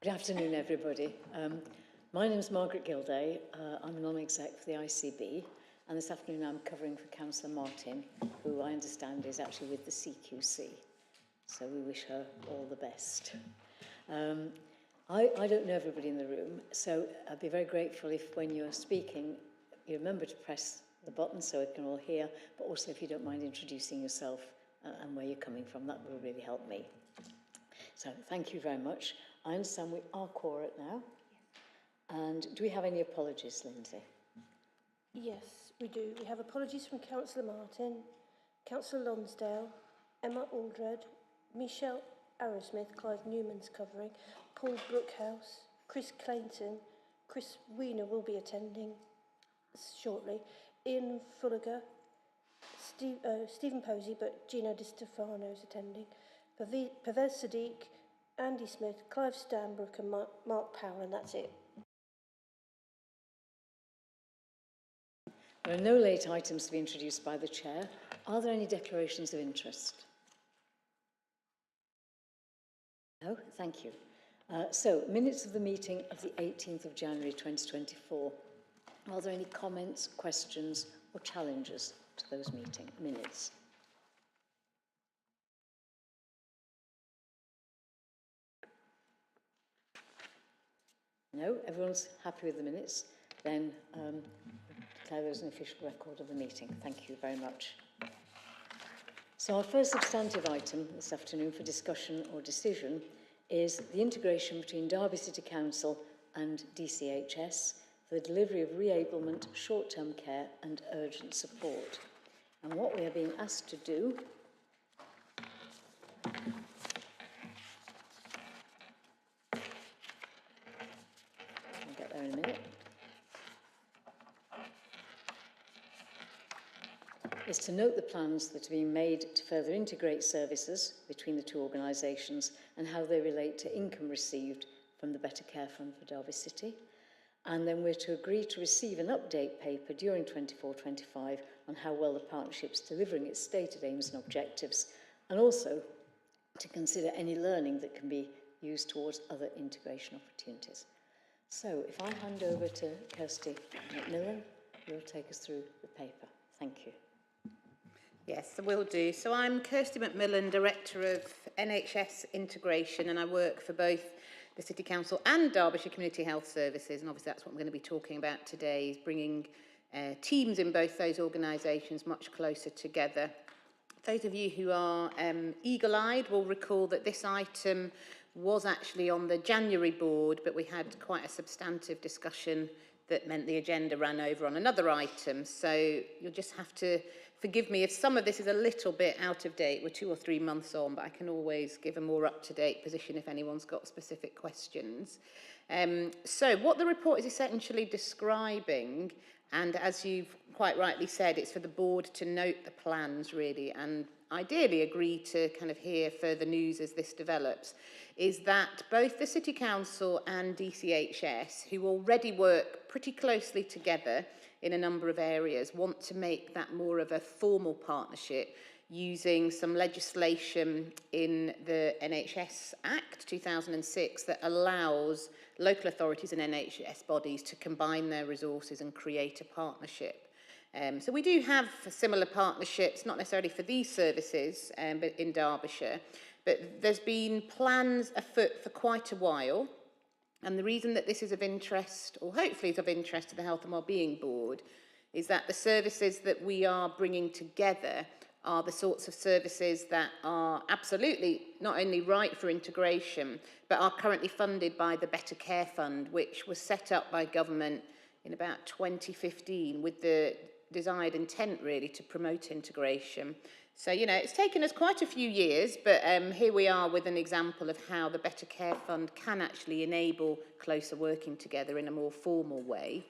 Good afternoon, everybody. My name is Margaret Gilday. I'm a non-exec for the ICB, and this afternoon I'm covering for Councillor Martin, who I understand is actually with the CQC. So we wish her all the best. I don't know everybody in the room, so I'd be very grateful if when you're speaking, you remember to press the button so it can all hear, but also if you don't mind introducing yourself and where you're coming from, that will really help me. So thank you very much. I understand we are quorate now. Yes. And do we have any apologies, Lindsay? Yes, we do. We have apologies from Councillor Martin, Councillor Lonsdale, Emma Aldred, Michelle Arrowsmith, Clive Newman's covering, Paul Brookhouse, Chris Clayton, Chris Wiener will be attending shortly, Ian Fulliger, Stephen Posey, but Gino Di Stefano is attending, Pervez Sadiq, Andy Smith, Clive Stanbrook and Mark Powell, and that's it. There are no late items to be introduced by the Chair. Are there any declarations of interest? No? Thank you. So, minutes of the meeting of the 18th of January 2024. Are there any comments, questions or challenges to those meeting minutes? No? Everyone's happy with the minutes? Then declare those an official record of the meeting. Thank you very much. So our first substantive item this afternoon for discussion or decision is the integration between Derby City Council and DCHS for the delivery of reablement, short-term care and urgent support. And what we are being asked to do in a minute, is to note the plans that are being made to further integrate services between the two organisations and how they relate to income received from the Better Care Fund for Derby City. And then we're to agree to receive an update paper during 24-25 on how well the partnership's delivering its stated aims and objectives, and also to consider any learning that can be used towards other integration opportunities. So, if I hand over to Kirsty McMillan, who'll take us through the paper. Thank you. Yes, I will do. So I'm Kirsty McMillan, Director of NHS Integration, and I work for both the City Council and Derbyshire Community Health Services, and obviously that's what I'm going to be talking about today, is bringing teams in both those organisations much closer together. Those of you who are eagle-eyed will recall that this item was actually on the January board, but we had quite a substantive discussion that meant the agenda ran over on another item. So you'll just have to forgive me if some of this is a little bit out of date. We're 2 or 3 months on, but I can always give a more up-to-date position if anyone's got specific questions. So what the report is essentially describing, and as you've quite rightly said, it's for the board to note the plans really, and ideally agree to kind of hear further news as this develops, is that both the City Council and DCHS, who already work pretty closely together in a number of areas, want to make that more of a formal partnership using some legislation in the NHS Act 2006 that allows local authorities and NHS bodies to combine their resources and create a partnership. So we do have similar partnerships, not necessarily for these services, but in Derbyshire. But there's been plans afoot for quite a while. And the reason that this is of interest, or hopefully is of interest to the Health and Wellbeing Board, is that the services that we are bringing together are the sorts of services that are absolutely not only right for integration, but are currently funded by the Better Care Fund, which was set up by government in about 2015 with the desired intent really to promote integration. So, you know, it's taken us quite a few years, but here we are with an example of how the Better Care Fund can actually enable closer working together in a more formal way.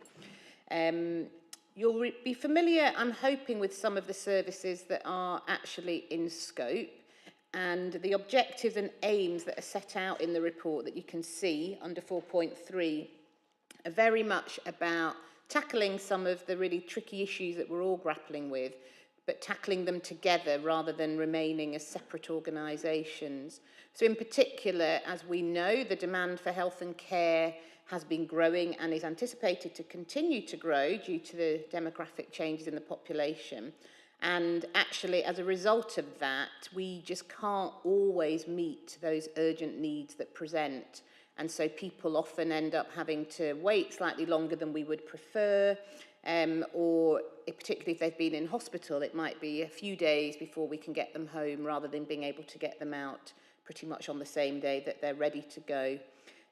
You'll be familiar, I'm hoping, with some of the services that are actually in scope, and the objectives and aims that are set out in the report that you can see under 4.3 are very much about tackling some of the really tricky issues that we're all grappling with, but tackling them together rather than remaining as separate organisations. So in particular, as we know, the demand for health and care has been growing and is anticipated to continue to grow due to the demographic changes in the population. And actually, as a result of that, we just can't always meet those urgent needs that present. And so people often end up having to wait slightly longer than we would prefer, or particularly if they've been in hospital, it might be a few days before we can get them home rather than being able to get them out pretty much on the same day that they're ready to go.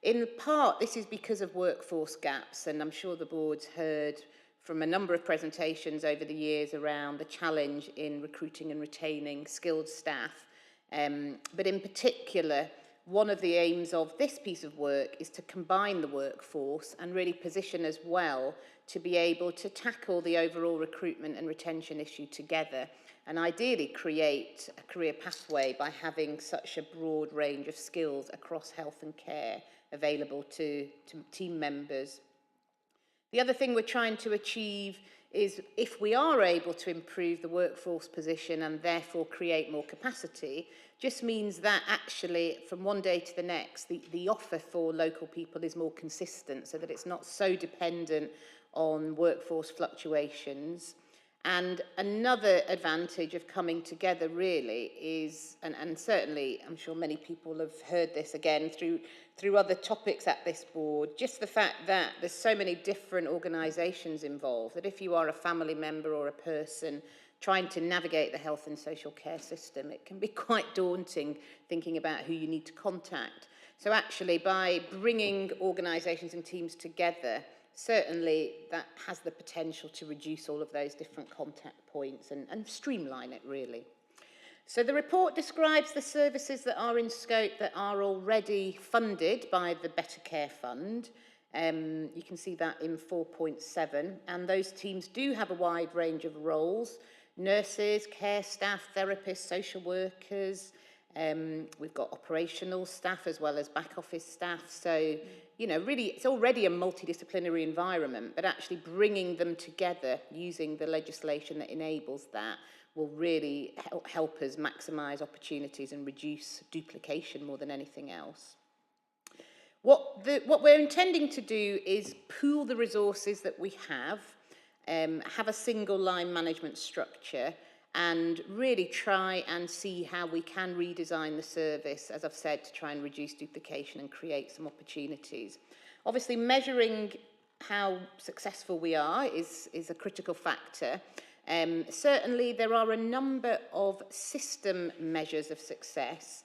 In part, this is because of workforce gaps, and I'm sure the board's heard from a number of presentations over the years around the challenge in recruiting and retaining skilled staff. But in particular, one of the aims of this piece of work is to combine the workforce and really position as well to be able to tackle the overall recruitment and retention issue together, and ideally create a career pathway by having such a broad range of skills across health and care available to team members. The other thing we're trying to achieve is, if we are able to improve the workforce position and therefore create more capacity, just means that actually from one day to the next, the offer for local people is more consistent, so that it's not so dependent on workforce fluctuations. And another advantage of coming together really is, and certainly I'm sure many people have heard this again through other topics at this board, just the fact that there's so many different organisations involved, that if you are a family member or a person trying to navigate the health and social care system, it can be quite daunting thinking about who you need to contact. So actually, by bringing organisations and teams together, certainly that has the potential to reduce all of those different contact points and streamline it really. So the report describes the services that are in scope that are already funded by the Better Care Fund. You can see that in 4.7, and those teams do have a wide range of roles: nurses, care staff, therapists, social workers. We've got operational staff as well as back office staff. So, you know, really it's already a multidisciplinary environment, but actually bringing them together using the legislation that enables that will really help us maximise opportunities and reduce duplication more than anything else. What we're intending to do is pool the resources that we have a single line management structure, and really try and see how we can redesign the service, as I've said, to try and reduce duplication and create some opportunities. Obviously, measuring how successful we are is a critical factor. Certainly, there are a number of system measures of success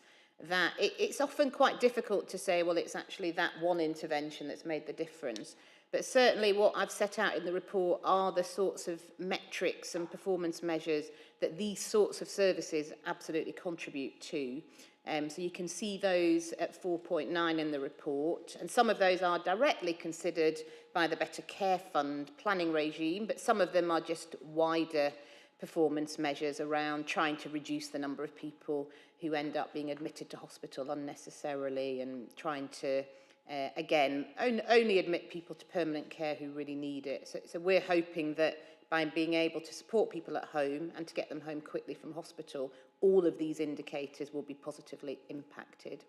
that it's often quite difficult to say, well, it's actually that one intervention that's made the difference. But certainly what I've set out in the report are the sorts of metrics and performance measures that these sorts of services absolutely contribute to. So you can see those at 4.9 in the report, and some of those are directly considered by the Better Care Fund planning regime, but some of them are just wider performance measures around trying to reduce the number of people who end up being admitted to hospital unnecessarily, and trying to again, only admit people to permanent care who really need it. So we're hoping that by being able to support people at home and to get them home quickly from hospital, all of these indicators will be positively impacted.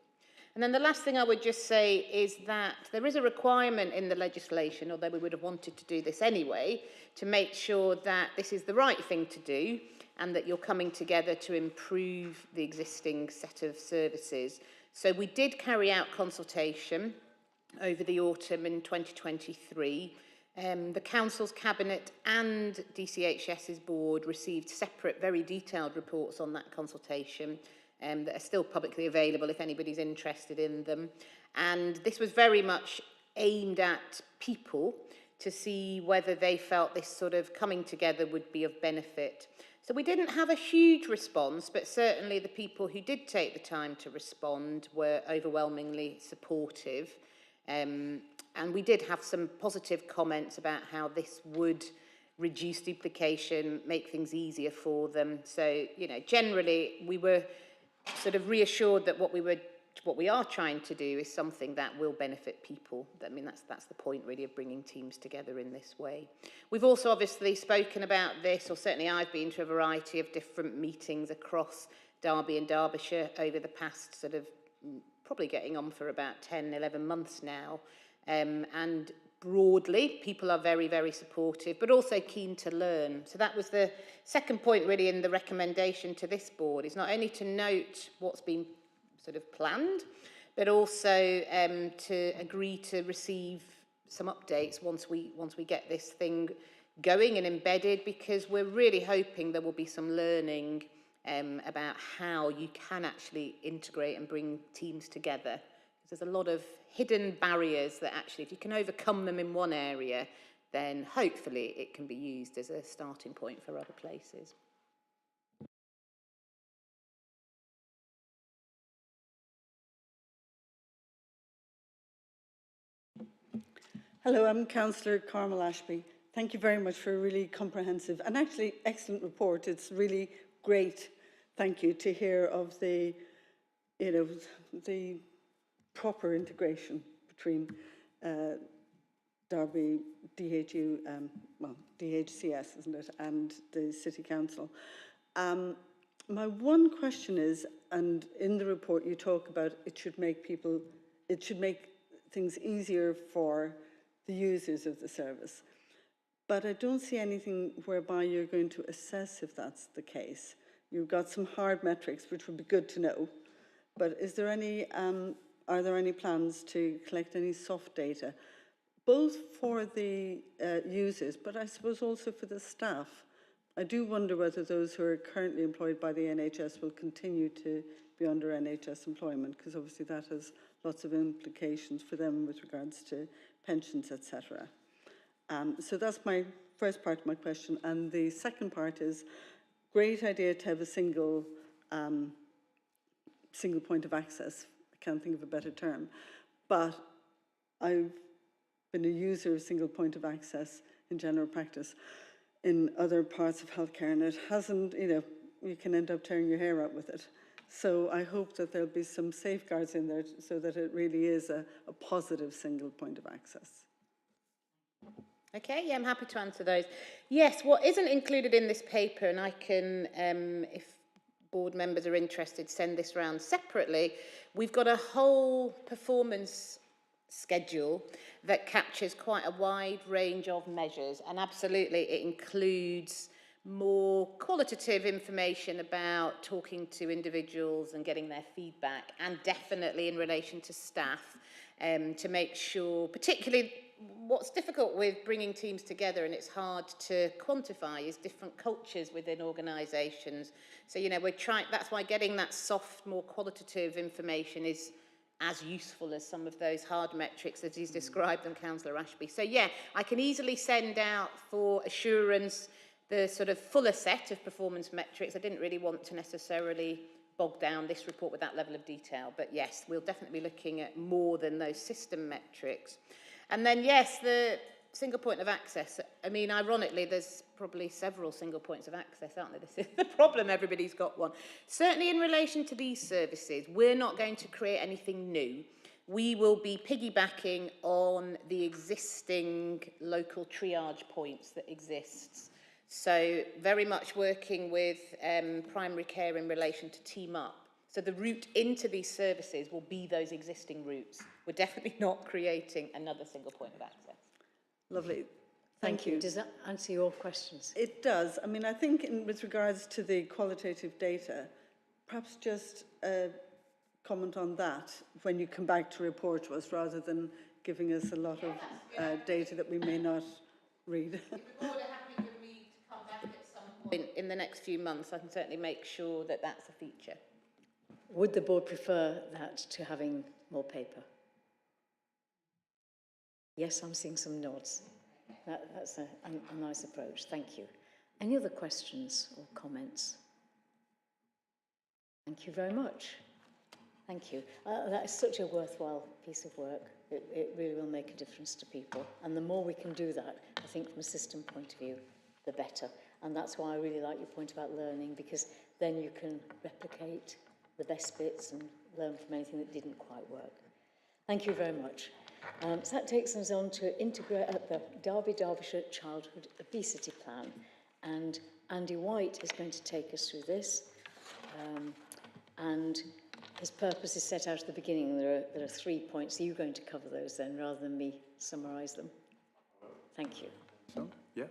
And then the last thing I would just say is that there is a requirement in the legislation, although we would have wanted to do this anyway, to make sure that this is the right thing to do and that you're coming together to improve the existing set of services. So we did carry out consultation over the autumn in 2023. The Council's Cabinet and DCHS's board received separate, very detailed reports on that consultation that are still publicly available if anybody's interested in them. And this was very much aimed at people to see whether they felt this sort of coming together would be of benefit. So we didn't have a huge response, but certainly the people who did take the time to respond were overwhelmingly supportive. And we did have some positive comments about how this would reduce duplication, make things easier for them. So, you know, generally we were sort of reassured that what we were what we are trying to do is something that will benefit people. I mean, that's the point really of bringing teams together in this way. We've also obviously spoken about this, or certainly I've been to a variety of different meetings across Derby and Derbyshire over the past sort of probably getting on for about 10, 11 months now. And broadly, people are very, very supportive, but also keen to learn. So that was the second point really in the recommendation to this board, is not only to note what's been sort of planned, but also to agree to receive some updates once we get this thing going and embedded, because we're really hoping there will be some learning about how you can actually integrate and bring teams together. There's a lot of hidden barriers that actually, if you can overcome them in one area, then hopefully it can be used as a starting point for other places. Hello, I'm Councillor Carmel Ashby. Thank you very much for a really comprehensive and actually excellent report. It's really great, thank you, to hear of the, the proper integration between Derby, DHU, DHCS, isn't it, and the City Council. My one question is, and in the report you talk about it should make things easier for the users of the service. But I don't see anything whereby you're going to assess if that's the case. You've got some hard metrics, which would be good to know. But is there any, are there any plans to collect any soft data, both for the users, but I suppose also for the staff? I do wonder whether those who are currently employed by the NHS will continue to be under NHS employment, because obviously that has lots of implications for them with regards to pensions, etc. So that's my first part of my question. And the second part is, great idea to have a single point of access. I can't think of a better term. But I've been a user of single point of access in general practice in other parts of healthcare, and it hasn't, you can end up tearing your hair out with it. So I hope that there'll be some safeguards in there so that it really is a positive single point of access. Okay, yeah, I'm happy to answer those. Yes, what isn't included in this paper, and I can, if board members are interested, send this round separately, we've got a whole performance schedule that captures quite a wide range of measures, and absolutely it includes more qualitative information about talking to individuals and getting their feedback, and definitely in relation to staff, to make sure, particularly what's difficult with bringing teams together and it's hard to quantify, is different cultures within organisations. So, we're trying, that's why getting that soft, more qualitative information is as useful as some of those hard metrics as he's described them, Councillor Ashby. So yeah, I can easily send out for assurance the sort of fuller set of performance metrics. I didn't really want to necessarily bog down this report with that level of detail, but yes, we'll definitely be looking at more than those system metrics. And then yes, the single point of access. I mean, ironically, there's probably several single points of access, aren't there? This is the problem, everybody's got one. Certainly in relation to these services, we're not going to create anything new. We will be piggybacking on the existing local triage points that exists. So very much working with primary care in relation to team up. So the route into these services will be those existing routes. We're definitely not creating another single point of access. Lovely. Thank you. Does that answer your questions? It does. I mean, I think with regards to the qualitative data, perhaps just comment on that when you come back to report to us, rather than giving us a lot of data that we may not read. If the board are happy for me to come back at some point in the next few months, I can certainly make sure that that's a feature. Would the board prefer that to having more paper? Yes, I'm seeing some nods. That's a nice approach. Thank you. Any other questions or comments? Thank you very much. Thank you. That is such a worthwhile piece of work. It really will make a difference to people. And the more we can do that, I think from a system point of view, the better. And that's why I really like your point about learning, because then you can replicate the best bits and learn from anything that didn't quite work. Thank you very much. So that takes us on to integrate the Derbyshire Childhood Obesity Plan, and Andy White is going to take us through this. And his purpose is set out at the beginning. There are 3 points. Are you going to cover those then, rather than me summarise them? Thank you. So, yeah,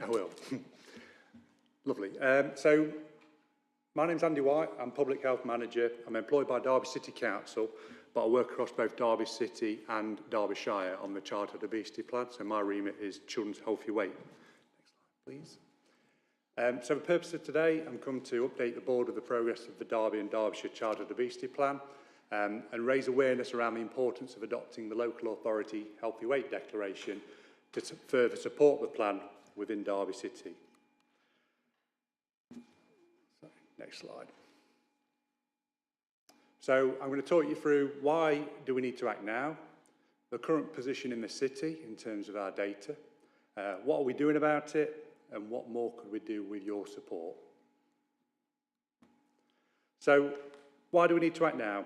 I will. Lovely. So, my name's Andy White. I'm Public Health Manager. I'm employed by Derby City Council, but I work across both Derby City and Derbyshire on the Childhood Obesity Plan. So my remit is children's healthy weight. Next slide, please. So the purpose of today, I'm come to update the board of the progress of the Derby and Derbyshire Childhood Obesity Plan and raise awareness around the importance of adopting the local authority healthy weight declaration to further support the plan within Derby City. So, next slide. So I'm going to talk you through why do we need to act now, the current position in the city in terms of our data, what are we doing about it, and what more could we do with your support. So why do we need to act now?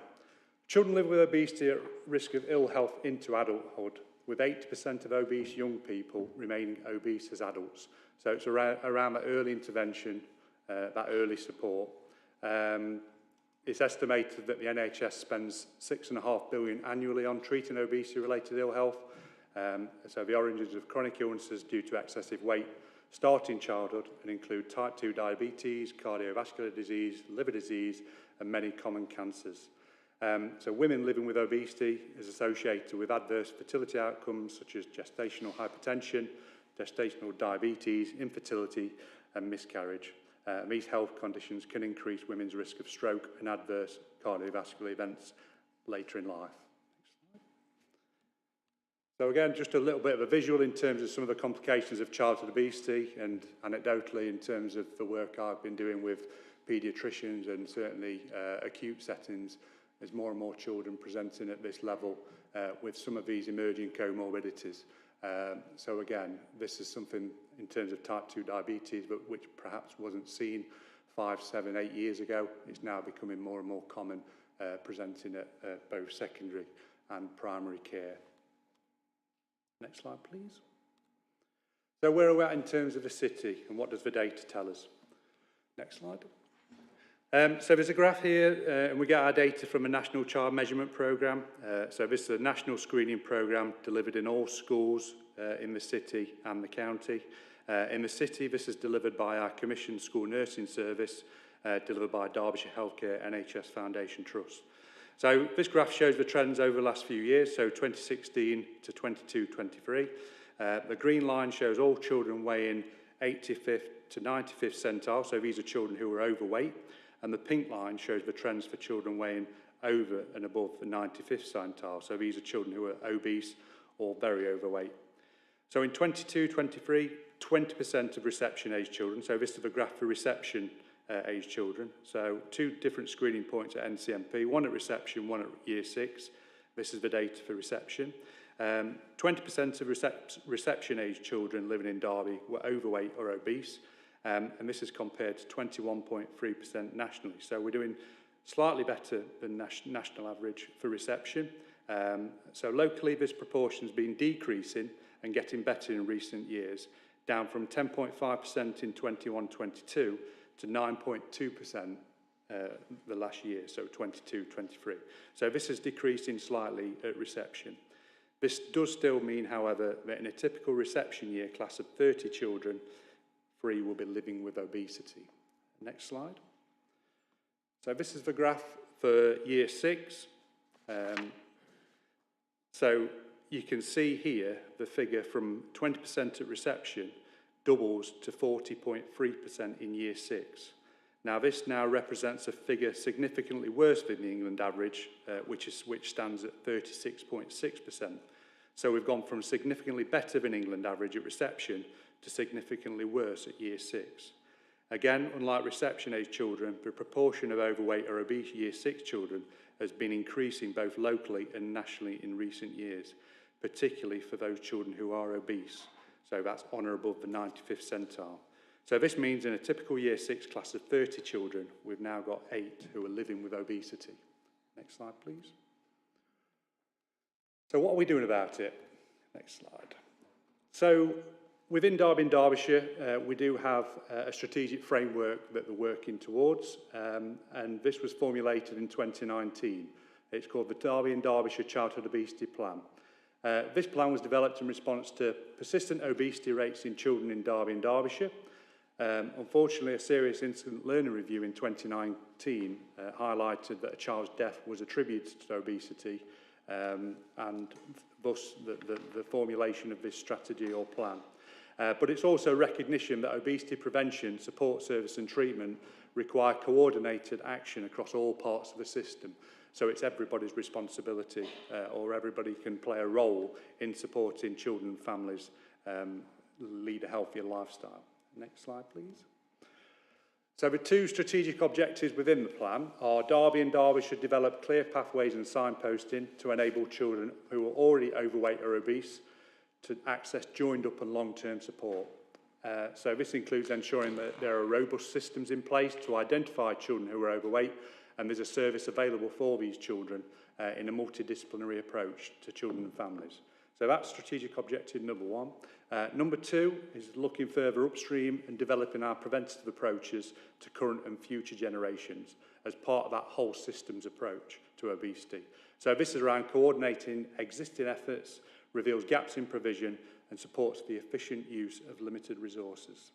Children living with obesity are at risk of ill health into adulthood, with 80% of obese young people remaining obese as adults. So it's around that early intervention, that early support. It's estimated that the NHS spends £6.5 billion annually on treating obesity-related ill health. So the origins of chronic illnesses due to excessive weight start in childhood and include type 2 diabetes, cardiovascular disease, liver disease, and many common cancers. So women living with obesity is associated with adverse fertility outcomes such as gestational hypertension, gestational diabetes, infertility, and miscarriage. These health conditions can increase women's risk of stroke and adverse cardiovascular events later in life. So again, just a little bit of a visual in terms of some of the complications of childhood obesity, and anecdotally in terms of the work I've been doing with paediatricians and certainly acute settings, there's more and more children presenting at this level with some of these emerging comorbidities. So again, this is something in terms of type 2 diabetes, but which perhaps wasn't seen 5, 7, 8 years ago. It's now becoming more and more common, presenting at both secondary and primary care. Next slide, please. So where are we at in terms of the city, and what does the data tell us? Next slide. So there's a graph here, and we get our data from a National Child Measurement Programme. So this is a national screening programme delivered in all schools in the city and the county. In the city, this is delivered by our commissioned school nursing service, delivered by Derbyshire Healthcare NHS Foundation Trust. So this graph shows the trends over the last few years, so 2016 to 22-23. The green line shows all children weighing 85th to 95th centile, so these are children who are overweight, and the pink line shows the trends for children weighing over and above the 95th centile, so these are children who are obese or very overweight. So in 22-23, 20% of reception-age children, so this is the graph for reception age children. So 2 different screening points at NCMP, one at reception, one at year 6. This is the data for reception. 20% of reception age children living in Derby were overweight or obese, and this is compared to 21.3% nationally. So we're doing slightly better than national average for reception. So locally, this proportion has been decreasing and getting better in recent years, down from 10.5% in 21-22 to 9.2% the last year, so 22-23. So this is decreasing slightly at reception. This does still mean, however, that in a typical reception year class of 30 children, 3 will be living with obesity. Next slide. So this is the graph for year 6. So you can see here the figure from 20% at reception doubles to 40.3% in year 6. Now this now represents a figure significantly worse than the England average, which stands at 36.6%. So we've gone from significantly better than England average at reception to significantly worse at year 6. Again, unlike reception age children, the proportion of overweight or obese year 6 children has been increasing both locally and nationally in recent years, particularly for those children who are obese. So that's on or above the 95th centile. So this means in a typical Year 6 class of 30 children, we've now got 8 who are living with obesity. Next slide, please. So what are we doing about it? Next slide. So within Derby and Derbyshire, we do have a strategic framework that we're working towards, and this was formulated in 2019. It's called the Derby and Derbyshire Childhood Obesity Plan. This plan was developed in response to persistent obesity rates in children in Derby and Derbyshire. Unfortunately, a serious incident learning review in 2019 highlighted that a child's death was attributed to obesity, and thus the formulation of this strategy or plan. But it's also recognition that obesity prevention, support service and treatment require coordinated action across all parts of the system. So it's everybody's responsibility, or everybody can play a role in supporting children and families lead a healthier lifestyle. Next slide, please. So the 2 strategic objectives within the plan are Derby and Derbyshire develop clear pathways and signposting to enable children who are already overweight or obese to access joined-up and long-term support. So this includes ensuring that there are robust systems in place to identify children who are overweight, and there's a service available for these children in a multidisciplinary approach to children and families. So that's strategic objective number 1. Number 2 is looking further upstream and developing our preventative approaches to current and future generations as part of that whole systems approach to obesity. So this is around coordinating existing efforts, reveals gaps in provision and supports the efficient use of limited resources.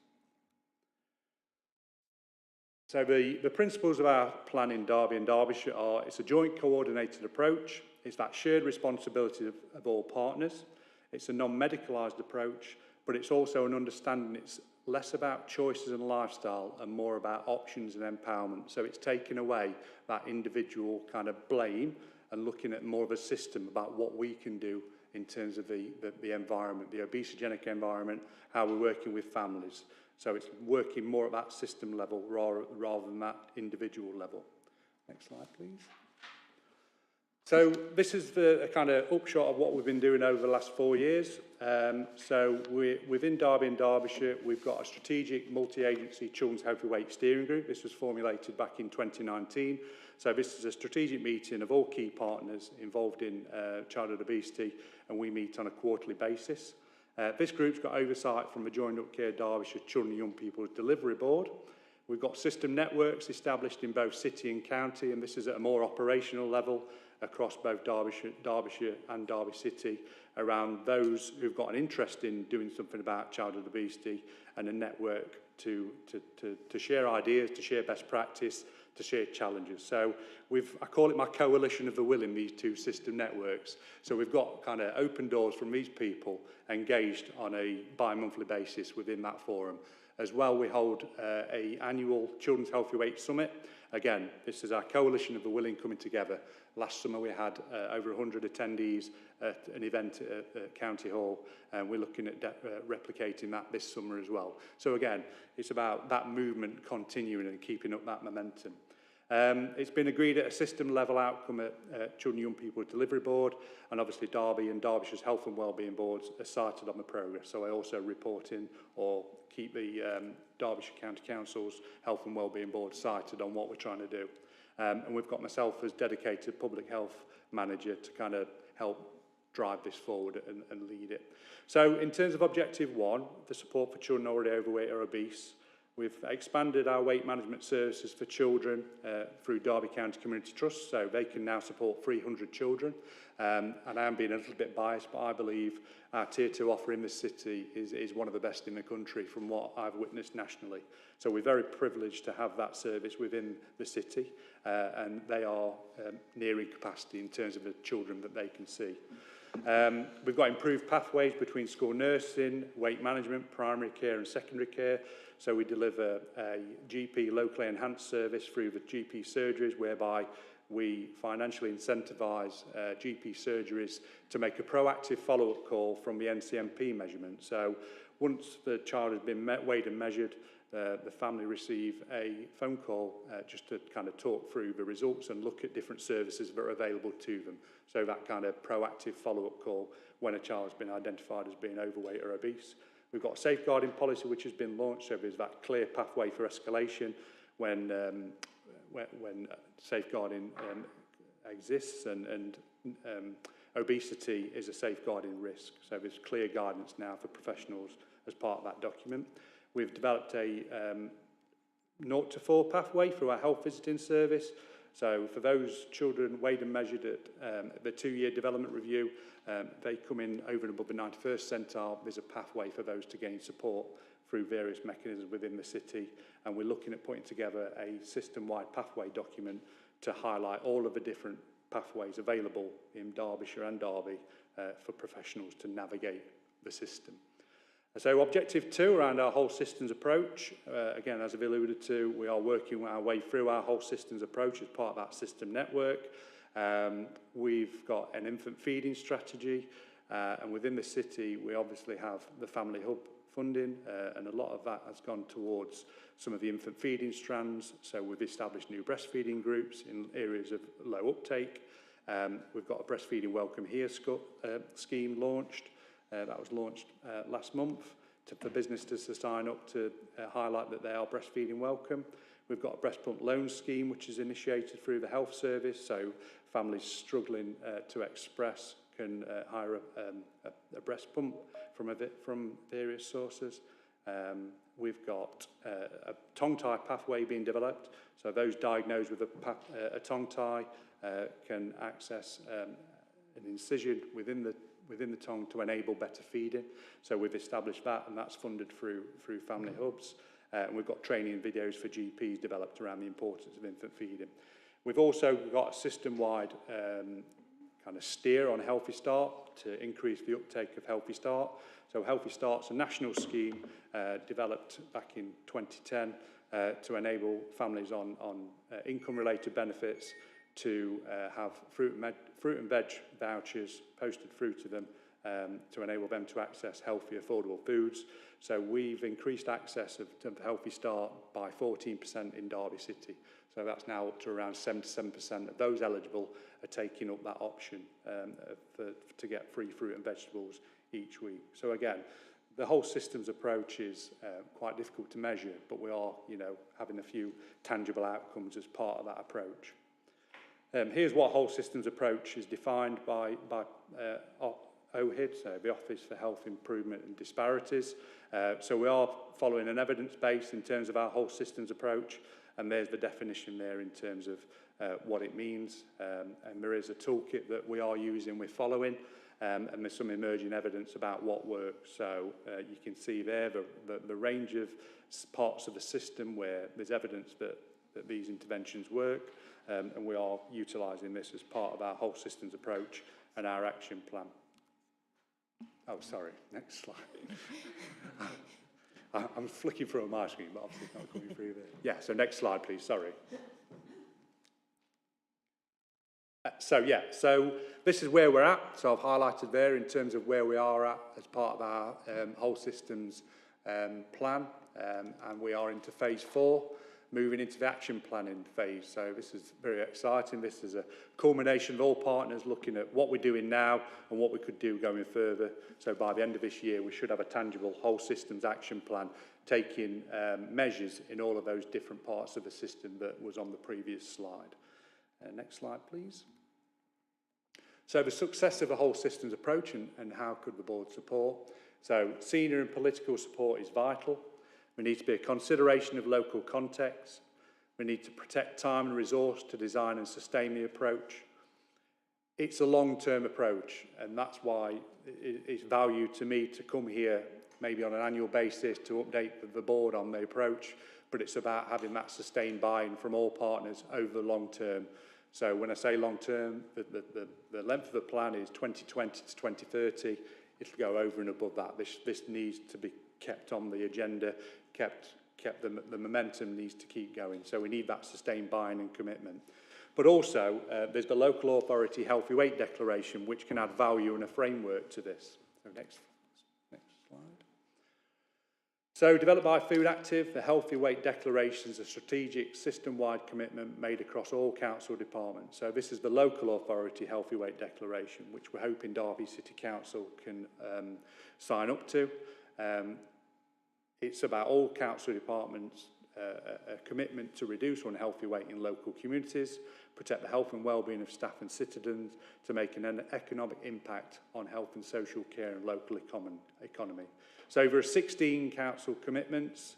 So the principles of our plan in Derby and Derbyshire are it's a joint coordinated approach, it's that shared responsibility of all partners, it's a non-medicalised approach, but it's also an understanding it's less about choices and lifestyle and more about options and empowerment. So it's taking away that individual kind of blame and looking at more of a system about what we can do in terms of the environment, the obesogenic environment, how we're working with families. So it's working more at that system level rather than that individual level. Next slide, please. So this is the kind of upshot of what we've been doing over the last 4 years. So within Derby and Derbyshire, we've got a strategic multi-agency children's healthy weight steering group. This was formulated back in 2019. So this is a strategic meeting of all key partners involved in childhood obesity, and we meet on a quarterly basis. This group's got oversight from the Joined Up Care Derbyshire Children and Young People's Delivery Board. We've got system networks established in both city and county, and this is at a more operational level across both Derbyshire and Derby City around those who've got an interest in doing something about childhood obesity, and a network to share ideas, to share best practice, to share challenges. So I call it my coalition of the willing, these 2 system networks. So we've got kind of open doors from these people engaged on a bi-monthly basis within that forum. As well, we hold an annual Children's Healthy Weight Summit. Again, this is our coalition of the willing coming together. Last summer we had over 100 attendees at an event at County Hall, and we're looking at replicating that this summer as well. So again, it's about that movement continuing and keeping up that momentum. It's been agreed at a system level outcome at Children and Young People's Delivery Board, and obviously Derby and Derbyshire's Health and Wellbeing Boards are cited on the progress. So I also report in or keep the Derbyshire County Council's Health and Wellbeing Board cited on what we're trying to do. And we've got myself as dedicated public health manager to kind of help drive this forward and lead it. So in terms of objective 1, the support for children already overweight or obese, we've expanded our weight management services for children through Derby County Community Trust, so they can now support 300 children. And I am being a little bit biased, but I believe our Tier 2 offer in this city is one of the best in the country from what I've witnessed nationally. So we're very privileged to have that service within the city, and they are nearing capacity in terms of the children that they can see. We've got improved pathways between school nursing, weight management, primary care and secondary care. So we deliver a GP locally enhanced service through the GP surgeries, whereby we financially incentivise GP surgeries to make a proactive follow-up call from the NCMP measurement. So once the child has been weighed and measured, the family receive a phone call just to kind of talk through the results and look at different services that are available to them. So that kind of proactive follow-up call when a child has been identified as being overweight or obese. We've got a safeguarding policy which has been launched, so there's that clear pathway for escalation when safeguarding exists, and obesity is a safeguarding risk. So there's clear guidance now for professionals as part of that document. We've developed a 0 to 4 pathway through our health visiting service. So for those children weighed and measured at the 2-year development review, they come in over and above the 91st centile. There's a pathway for those to gain support through various mechanisms within the city. And we're looking at putting together a system-wide pathway document to highlight all of the different pathways available in Derbyshire and Derby for professionals to navigate the system. So objective 2 around our whole systems approach, again, as I've alluded to, we are working our way through our whole systems approach as part of that system network. We've got an infant feeding strategy, and within the city, we obviously have the family hub funding, and a lot of that has gone towards some of the infant feeding strands. So we've established new breastfeeding groups in areas of low uptake. We've got a breastfeeding welcome here scheme launched. That was launched last month for businesses to sign up to highlight that they are breastfeeding welcome. We've got a breast pump loan scheme which is initiated through the health service, so families struggling to express can hire a breast pump from various sources. We've got a tongue tie pathway being developed, so those diagnosed with a tongue tie can access an incision within the tongue to enable better feeding. So we've established that, and that's funded through family hubs. And we've got training videos for GPs developed around the importance of infant feeding. We've also got a system-wide kind of steer on Healthy Start to increase the uptake of Healthy Start. So Healthy Start's a national scheme developed back in 2010 to enable families on income-related benefits to have fruit and veg vouchers posted through to them to enable them to access healthy, affordable foods. So we've increased access to Healthy Start by 14% in Derby City. So that's now up to around 77% of those eligible are taking up that option to get free fruit and vegetables each week. So again, the whole systems approach is quite difficult to measure, but we are, having a few tangible outcomes as part of that approach. Here's what whole systems approach is defined by OHID, so the Office for Health Improvement and Disparities. So we are following an evidence base in terms of our whole systems approach, and there's the definition there in terms of what it means. And there is a toolkit that we are using, we're following, and there's some emerging evidence about what works. So you can see there the range of parts of the system where there's evidence that these interventions work, and we are utilising this as part of our whole systems approach and our action plan. Oh, sorry, next slide. I'm flicking through on my screen, but obviously it's not coming through there. Yeah, so next slide, please, sorry. So this is where we're at. So I've highlighted there in terms of where we are at as part of our whole systems plan, and we are into phase 4. Moving into the action planning phase. So this is very exciting. This is a culmination of all partners looking at what we're doing now and what we could do going further. So by the end of this year, we should have a tangible whole systems action plan taking measures in all of those different parts of the system that was on the previous slide. Next slide, please. So the success of a whole systems approach and how could the board support? So senior and political support is vital. We need to be a consideration of local context. We need to protect time and resource to design and sustain the approach. It's a long-term approach, and that's why it's value to me to come here maybe on an annual basis to update the board on the approach, but it's about having that sustained buy-in from all partners over the long term. So when I say long term, the length of the plan is 2020 to 2030. It'll go over and above that. This needs to be kept on the agenda, the momentum needs to keep going. So we need that sustained buy-in and commitment. But also, there's the local authority healthy weight declaration, which can add value and a framework to this. So next slide. So developed by Food Active, the healthy weight declaration is a strategic system-wide commitment made across all council departments. So this is the local authority healthy weight declaration, which we're hoping Derby City Council can sign up to. It's about all council departments, a commitment to reduce unhealthy weight in local communities, protect the health and well-being of staff and citizens, to make an economic impact on health and social care and local economy. So over 16 council commitments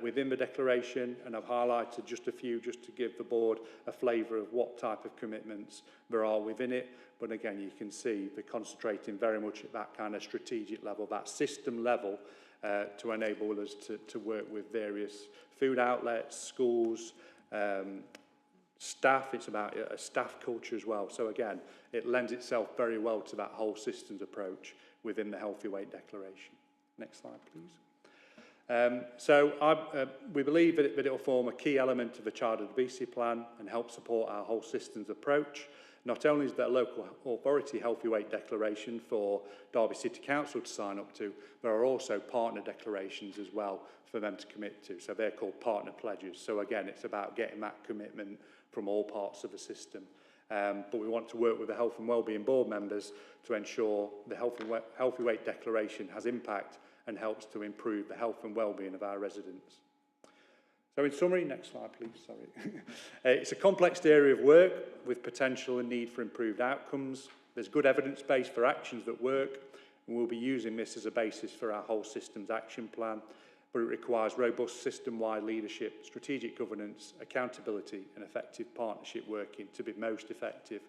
within the declaration, and I've highlighted just a few just to give the board a flavour of what type of commitments there are within it. But again, you can see they're concentrating very much at that kind of strategic level, that system level, to enable us to work with various food outlets, schools, staff. It's about a staff culture as well. So again, it lends itself very well to that whole systems approach within the Healthy Weight Declaration. Next slide, please. We believe that it will form a key element of the Childhood Obesity Plan and help support our whole systems approach. Not only is there a local authority healthy weight declaration for Derby City Council to sign up to, there are also partner declarations as well for them to commit to. So they're called partner pledges. So again, it's about getting that commitment from all parts of the system. But we want to work with the Health and Wellbeing Board members to ensure the Healthy Weight Declaration has impact and helps to improve the health and well-being of our residents. So in summary, next slide please, sorry. It's a complex area of work with potential and need for improved outcomes. There's good evidence base for actions that work, and we'll be using this as a basis for our whole systems action plan, but it requires robust system-wide leadership, strategic governance, accountability and effective partnership working to be most effective.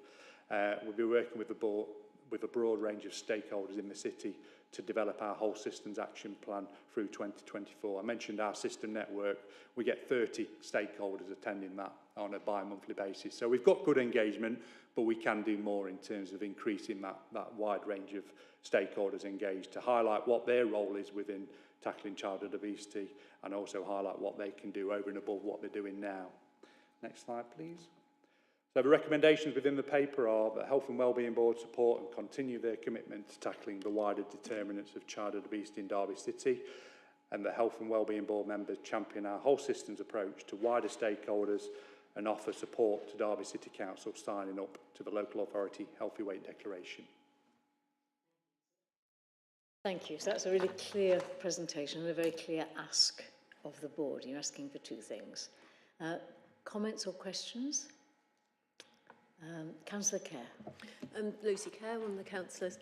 We'll be working with the board, with a broad range of stakeholders in the city to develop our whole systems action plan through 2024. I mentioned our system network. We get 30 stakeholders attending that on a bi-monthly basis. So we've got good engagement, but we can do more in terms of increasing that wide range of stakeholders engaged to highlight what their role is within tackling childhood obesity and also highlight what they can do over and above what they're doing now. Next slide, please. So the recommendations within the paper are that Health and Wellbeing Board support and continue their commitment to tackling the wider determinants of childhood obesity in Derby City, and the Health and Wellbeing Board members champion our whole systems approach to wider stakeholders and offer support to Derby City Council signing up to the local authority Healthy Weight Declaration. Thank you. So that's a really clear presentation and a very clear ask of the board. You're asking for two things. Comments or questions? Councillor Kerr. Lucy Kerr, one of the councillors.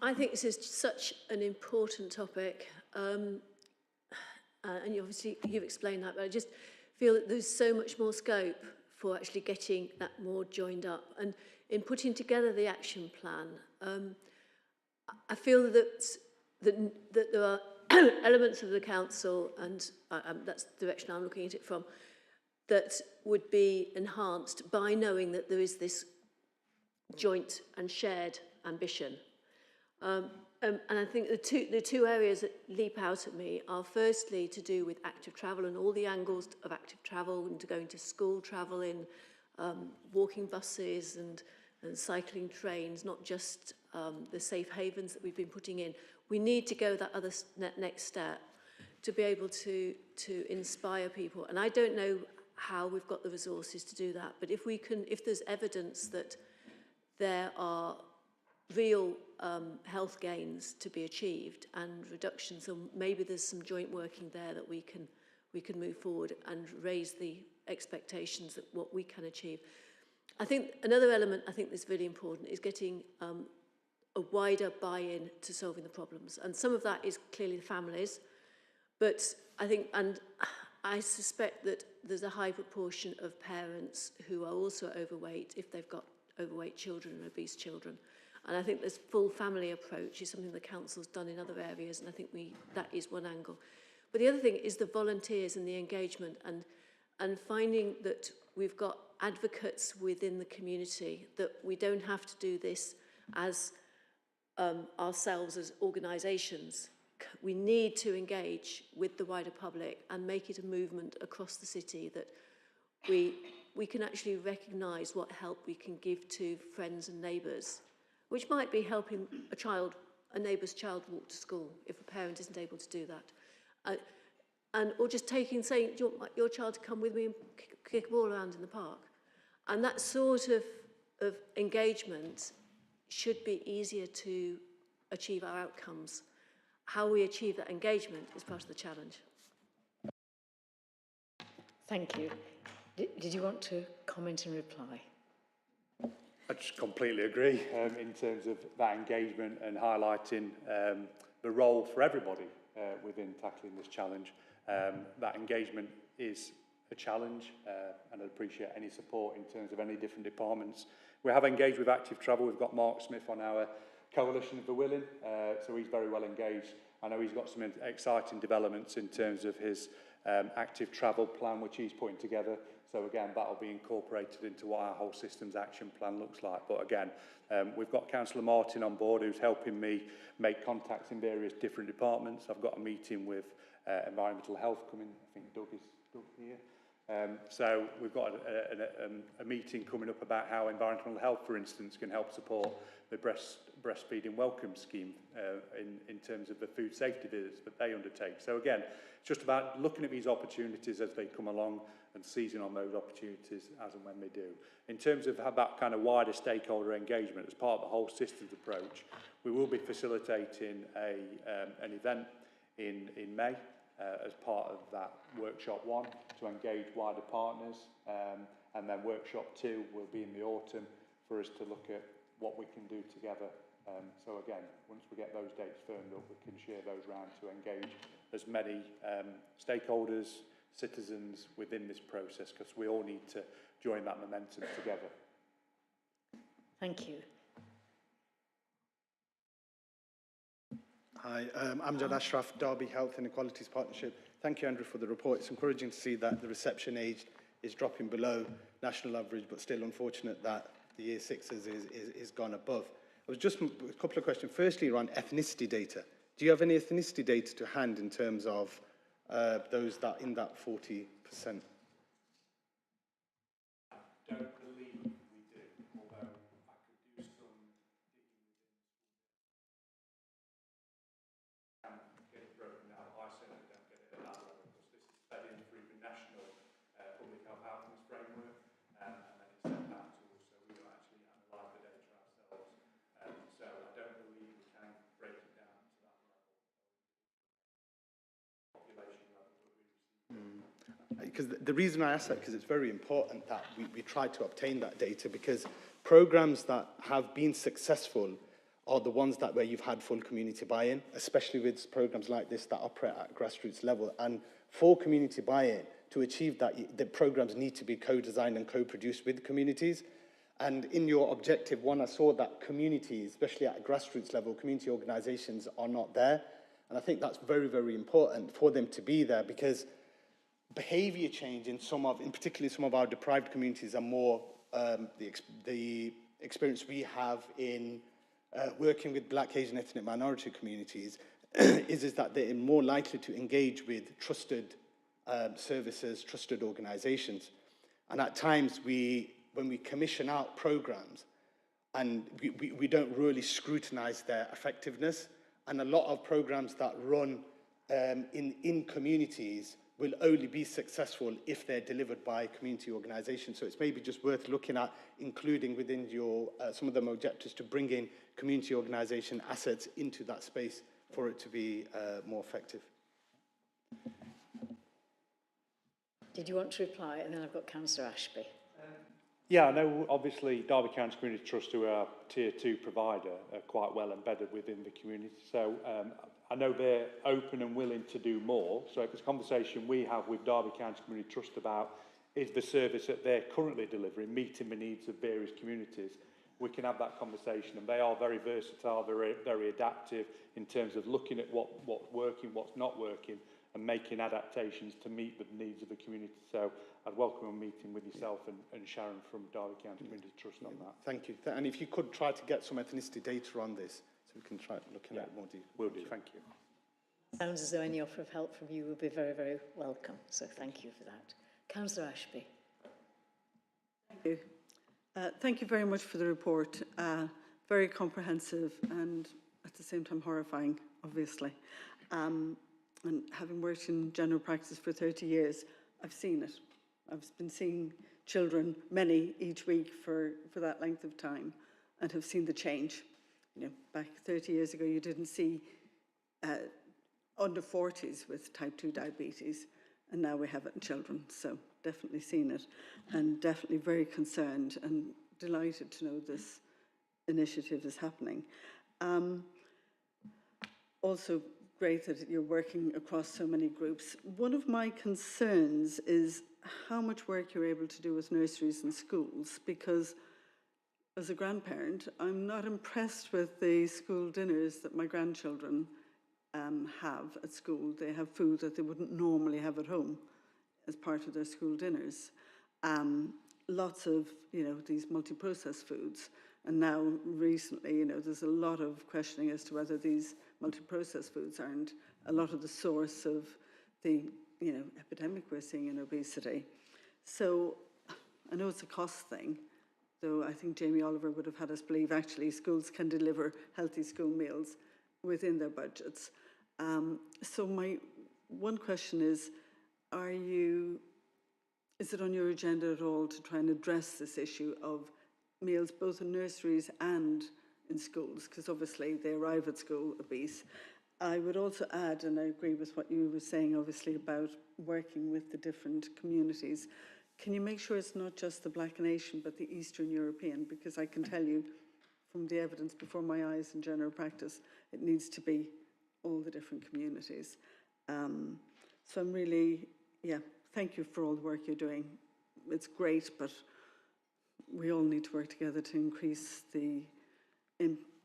I think this is such an important topic, and you've explained that, but I just feel that there's so much more scope for actually getting that more joined up. And in putting together the action plan, I feel that there are elements of the council, and that's the direction I'm looking at it from, that would be enhanced by knowing that there is this joint and shared ambition. And I think the two areas that leap out at me are firstly to do with active travel and all the angles of active travel, and to going to school travel in walking buses and cycling trains, not just the safe havens that we've been putting in. We need to go that other next step to be able to inspire people. And I don't know how we've got the resources to do that, but if there's evidence that there are real health gains to be achieved and reductions, so maybe there's some joint working there that we can move forward and raise the expectations of what we can achieve. I think another element I think that's really important is getting a wider buy-in to solving the problems, and some of that is clearly the families, but I think, and I suspect that there's a high proportion of parents who are also overweight if they've got overweight children and obese children. And I think this full family approach is something the council's done in other areas, and I think that is one angle. But the other thing is the volunteers and the engagement, and finding that we've got advocates within the community, that we don't have to do this as ourselves as organisations. We need to engage with the wider public and make it a movement across the city that we can actually recognise what help we can give to friends and neighbours, which might be helping a neighbour's child walk to school if a parent isn't able to do that. Or just saying, do you want your child to come with me and kick a ball around in the park? And that sort of engagement should be easier to achieve our outcomes. how we achieve that engagement is part of the challenge. Thank you. Did you want to comment and reply? I just completely agree in terms of that engagement and highlighting the role for everybody within tackling this challenge. That engagement is a challenge and I'd appreciate any support in terms of any different departments. We have engaged with Active Travel. We've got Mark Smith on our Coalition of the Willing, so he's very well engaged. I know he's got some exciting developments in terms of his active travel plan, which he's putting together. So again, that will be incorporated into what our whole systems action plan looks like. But again, we've got Councillor Martin on board who's helping me make contacts in various different departments. I've got a meeting with environmental health coming. I think Doug is here. So we've got a meeting coming up about how environmental health, for instance, can help support the breastfeeding welcome scheme in terms of the food safety visits that they undertake. So again, it's just about looking at these opportunities as they come along and seizing on those opportunities as and when they do. In terms of that kind of wider stakeholder engagement, as part of the whole systems approach, we will be facilitating an event in May as part of that workshop 1 to engage wider partners, and then workshop 2 will be in the autumn for us to look at what we can do together. So again, once we get those dates firmed up, we can share those round to engage as many stakeholders, citizens within this process, because we all need to join that momentum together. Thank you. Hi, I'm John Ashraf, Derby Health and Equalities Partnership. Thank you, Andrew, for the report. It's encouraging to see that the reception age is dropping below national average, but still unfortunate that the year 6s is gone above. I was just a couple of questions. Firstly, around ethnicity data. Do you have any ethnicity data to hand in terms of those that in that 40%? I don't believe we do, although I could do some get it broken out. I certainly don't get it at that level because this is fed in through the national public health outcomes framework and then it's sent out to us, so we don't actually analyse the data ourselves. So I don't believe we can break it down to that level, population level that we receive. Because the reason I ask that, because it's very important that we try to obtain that data, because programs that have been successful are the ones where you've had full community buy-in, especially with programs like this that operate at grassroots level. And for community buy-in, to achieve that, the programs need to be co-designed and co-produced with communities. And in your objective 1, I saw that communities, especially at a grassroots level, community organisations are not there. And I think that's very, very important for them to be there, because behaviour change in particularly some of our deprived communities are more the experience we have in working with Black, Asian, ethnic minority communities is that they're more likely to engage with trusted services, trusted organisations. And at times when we commission out programs and we don't really scrutinise their effectiveness, and a lot of programs that run in communities will only be successful if they're delivered by community organisations. So it's maybe just worth looking at including within your some of the objectives to bring in community organisation assets into that space for it to be more effective. Did you want to reply? And then I've got Councillor Ashby. Yeah, I know obviously Derby County Community Trust, who are our Tier 2 provider, are quite well embedded within the community. So I know they're open and willing to do more. So if it's a conversation we have with Derby County Community Trust about is the service that they're currently delivering meeting the needs of various communities, we can have that conversation. And they are very versatile, very adaptive in terms of looking at what's working, what's not working, and making adaptations to meet the needs of the community. So I'd welcome a meeting with yourself and Sharon from Derby County Community Trust on that. Thank you. And if you could try to get some ethnicity data on this, so we can try looking at it more deeply. Will do, thank you. Sounds as though any offer of help from you would be very, very welcome. So thank you for that. Councillor Ashby. Thank you. Thank you very much for the report. Very comprehensive and at the same time horrifying, obviously. And having worked in general practice for 30 years, I've seen it. I've been seeing children, many each week for that length of time, and have seen the change. You know, back 30 years ago, you didn't see under 40s with type 2 diabetes, and now we have it in children. So definitely seen it, and definitely very concerned and delighted to know this initiative is happening. Also great that you're working across so many groups. One of my concerns is how much work you're able to do with nurseries and schools, because as a grandparent, I'm not impressed with the school dinners that my grandchildren have at school. They have food that they wouldn't normally have at home as part of their school dinners. Lots of, these multi-processed foods. And now recently, there's a lot of questioning as to whether these multi-processed foods aren't a lot of the source of the, epidemic we're seeing in obesity. So I know it's a cost thing, though I think Jamie Oliver would have had us believe actually schools can deliver healthy school meals within their budgets. So my one question is it on your agenda at all to try and address this issue of meals both in nurseries and in schools? Because obviously they arrive at school obese. I would also add, and I agree with what you were saying obviously about working with the different communities, can you make sure it's not just the Black Nation but the Eastern European? Because I can tell you from the evidence before my eyes in general practice, it needs to be all the different communities. So I'm really, thank you for all the work you're doing. It's great, but we all need to work together to increase the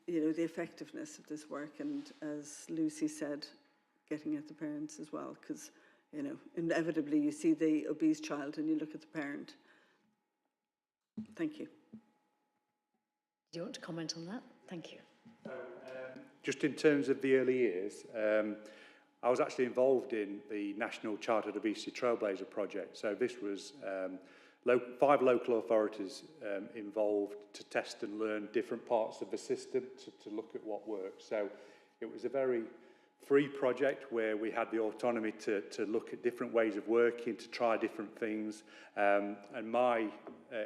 effectiveness of this work. And as Lucy said, getting at the parents as well, because, inevitably you see the obese child and you look at the parent. Thank you. Do you want to comment on that? Thank you. Just in terms of the early years, I was actually involved in the National Childhood Obesity Trailblazer project. So this was 5 local authorities involved to test and learn different parts of the system to look at what works. So it was a very free project where we had the autonomy to look at different ways of working, to try different things. And my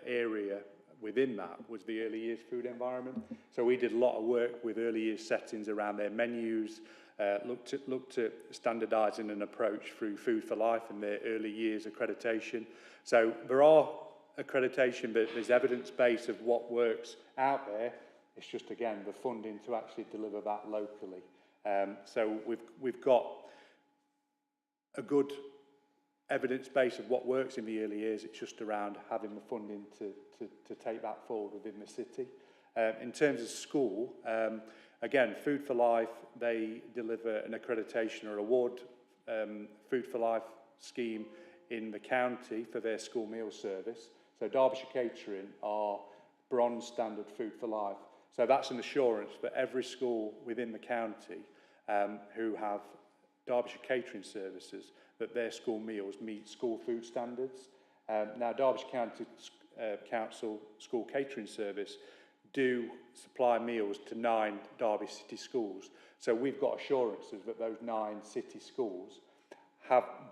area within that was the early years food environment. So we did a lot of work with early years settings around their menus, looked at standardising an approach through Food for Life and their early years accreditation. So there are accreditation, but there's evidence base of what works out there. It's just, again, the funding to actually deliver that locally. So we've got a good evidence base of what works in the early years. It's just around having the funding to take that forward within the city. In terms of school, again, Food for Life, they deliver an accreditation or award Food for Life scheme in the county for their school meal service. So Derbyshire Catering are bronze standard Food for Life. So that's an assurance for every school within the county who have Derbyshire Catering services that their school meals meet school food standards. Now, Derbyshire County Council School Catering Service do supply meals to 9 Derby City schools. So we've got assurances that those 9 city schools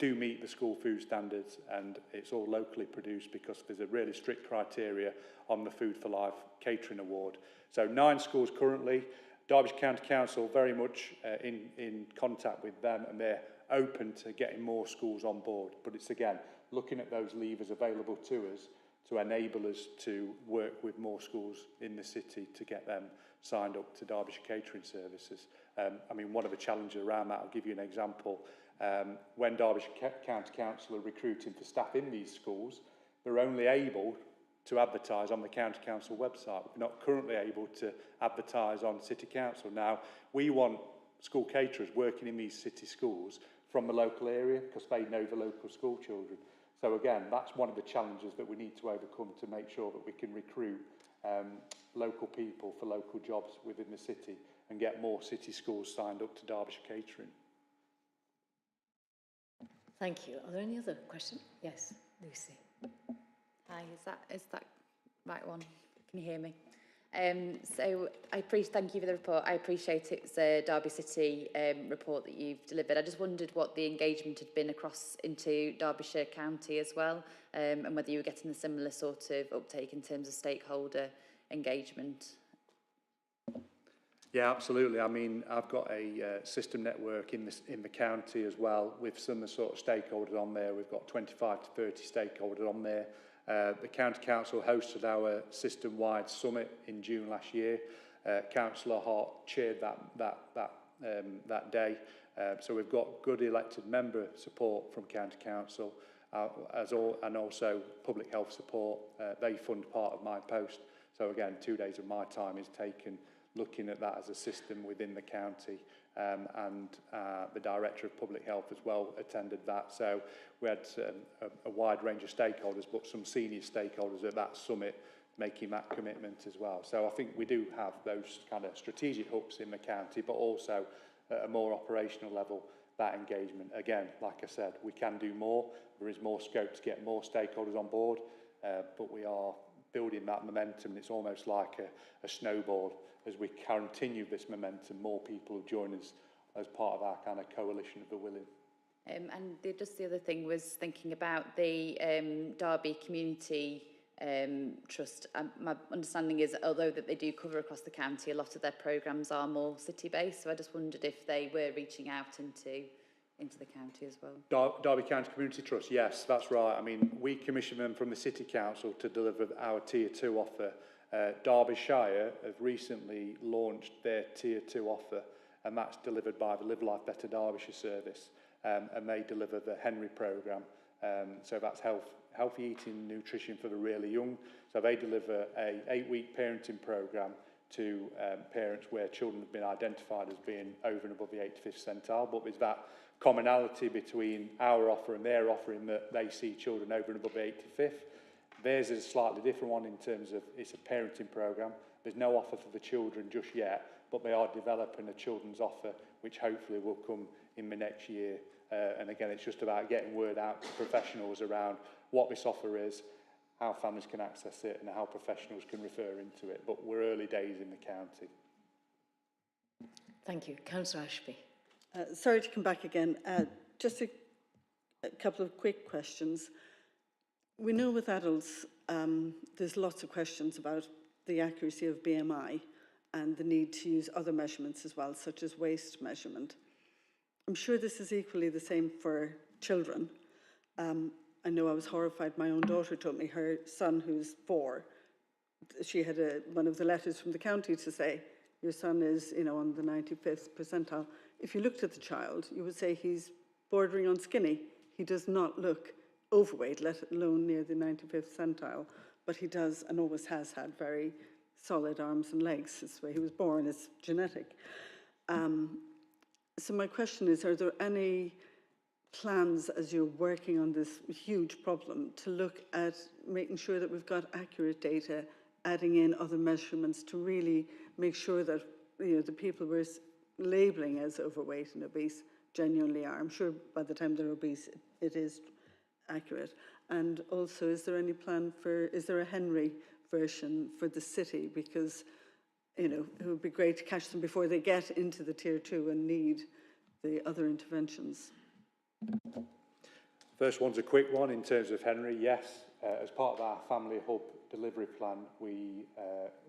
do meet the school food standards, and it's all locally produced because there's a really strict criteria on the Food for Life Catering Award. So 9 schools currently. Derbyshire County Council very much in contact with them, and they're open to getting more schools on board. But it's, again, looking at those levers available to us to enable us to work with more schools in the city to get them signed up to Derbyshire Catering Services. I mean, one of the challenges around that, I'll give you an example. When Derbyshire County Council are recruiting for staff in these schools, they're only able to advertise on the County Council website. We're not currently able to advertise on City Council. Now, we want school caterers working in these city schools from the local area because they know the local school children. So again, that's one of the challenges that we need to overcome to make sure that we can recruit local people for local jobs within the city and get more city schools signed up to Derbyshire Catering. Thank you. Are there any other questions? Yes, Lucy. Hi, is that right one? Can you hear me? So thank you for the report. I appreciate it's a Derby City report that you've delivered. I just wondered what the engagement had been across into Derbyshire County as well, and whether you were getting a similar sort of uptake in terms of stakeholder engagement. Yeah, absolutely. I mean, I've got a system network in the county as well, with some of the sort of stakeholders on there. We've got 25 to 30 stakeholders on there. The County Council hosted our system-wide summit in June last year. Councillor Hart chaired that day. So we've got good elected member support from County Council, and also public health support. They fund part of my post. So again, 2 days of my time is taken looking at that as a system within the county, and the Director of Public Health as well attended that. So we had a wide range of stakeholders, but some senior stakeholders at that summit making that commitment as well. So I think we do have those kind of strategic hooks in the county, but also at a more operational level, that engagement. Again, like I said, we can do more. There is more scope to get more stakeholders on board, but we are building that momentum. It's almost like a snowball. As we continue this momentum, more people will join us as part of our kind of coalition of the willing. And just the other thing was thinking about the Derby Community Trust. My understanding is, although that they do cover across the county, a lot of their programmes are more city-based. So I just wondered if they were reaching out into the county as well. Derby County Community Trust, yes, that's right. I mean, we commission them from the City Council to deliver our Tier 2 offer. Derbyshire have recently launched their Tier 2 offer, and that's delivered by the Live Life Better Derbyshire service, and they deliver the Henry programme. So that's healthy eating and nutrition for the really young. So they deliver a 8-week parenting programme to parents where children have been identified as being over and above the 85th centile, but there's that commonality between our offer and their offer in that they see children over and above the 85th. Theirs is a slightly different one in terms of it's a parenting programme. There's no offer for the children just yet, but they are developing a children's offer, which hopefully will come in the next year. And again, it's just about getting word out to professionals around what this offer is, how families can access it, and how professionals can refer into it. But we're early days in the county. Thank you. Councillor Ashby. Sorry to come back again. Just a couple of quick questions. We know with adults, there's lots of questions about the accuracy of BMI and the need to use other measurements as well, such as waist measurement. I'm sure this is equally the same for children. I know I was horrified. My own daughter told me her son, who's 4, she had one of the letters from the county to say, your son is, on the 95th percentile. If you looked at the child, you would say he's bordering on skinny. He does not look overweight, let alone near the 95th centile, but he does and always has had very solid arms and legs. It's the way he was born, it's genetic. So my question is, are there any plans as you're working on this huge problem to look at making sure that we've got accurate data, adding in other measurements to really make sure that the people we're labelling as overweight and obese genuinely are? I'm sure by the time they're obese, it is accurate. And also, is there any plan is there a Henry version for the city? Because, it would be great to catch them before they get into the Tier 2 and need the other interventions. First one's a quick one in terms of Henry. Yes, as part of our family hub delivery plan, we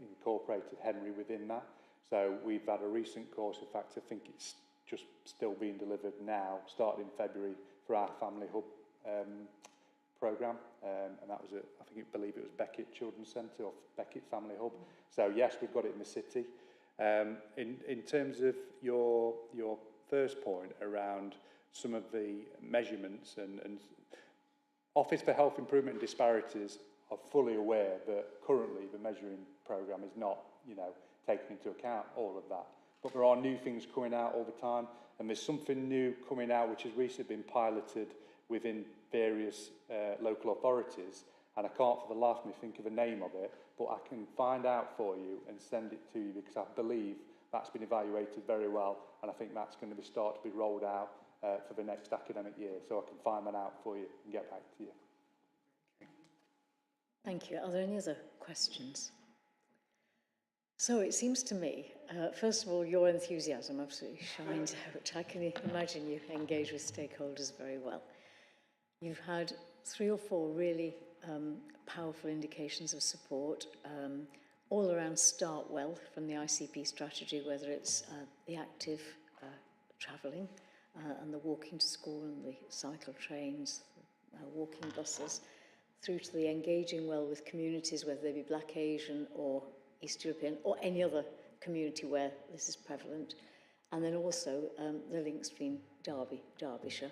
incorporated Henry within that. So we've had a recent course. In fact, I think it's just still being delivered now, started in February, for our family hub programme, and that was I believe it was Beckett Children's Centre or Beckett Family Hub. So yes, we've got it in the city. In terms of your first point around some of the measurements and Office for Health Improvement and Disparities are fully aware that currently the measuring programme is not, taking into account all of that. But there are new things coming out all the time, and there's something new coming out which has recently been piloted within various local authorities, and I can't for the life of me think of the name of it, but I can find out for you and send it to you, because I believe that's been evaluated very well, and I think that's going to start to be rolled out for the next academic year. So I can find that out for you and get back to you. Thank you. Are there any other questions? So it seems to me, first of all, your enthusiasm absolutely shines out. I can imagine you engage with stakeholders very well. You've had 3 or 4 really powerful indications of support. all around start well from the ICP strategy, whether it's the active travelling and the walking to school and the cycle trains, walking buses, through to the engaging well with communities, whether they be Black, Asian or East European or any other community where this is prevalent. And then also the links between Derbyshire,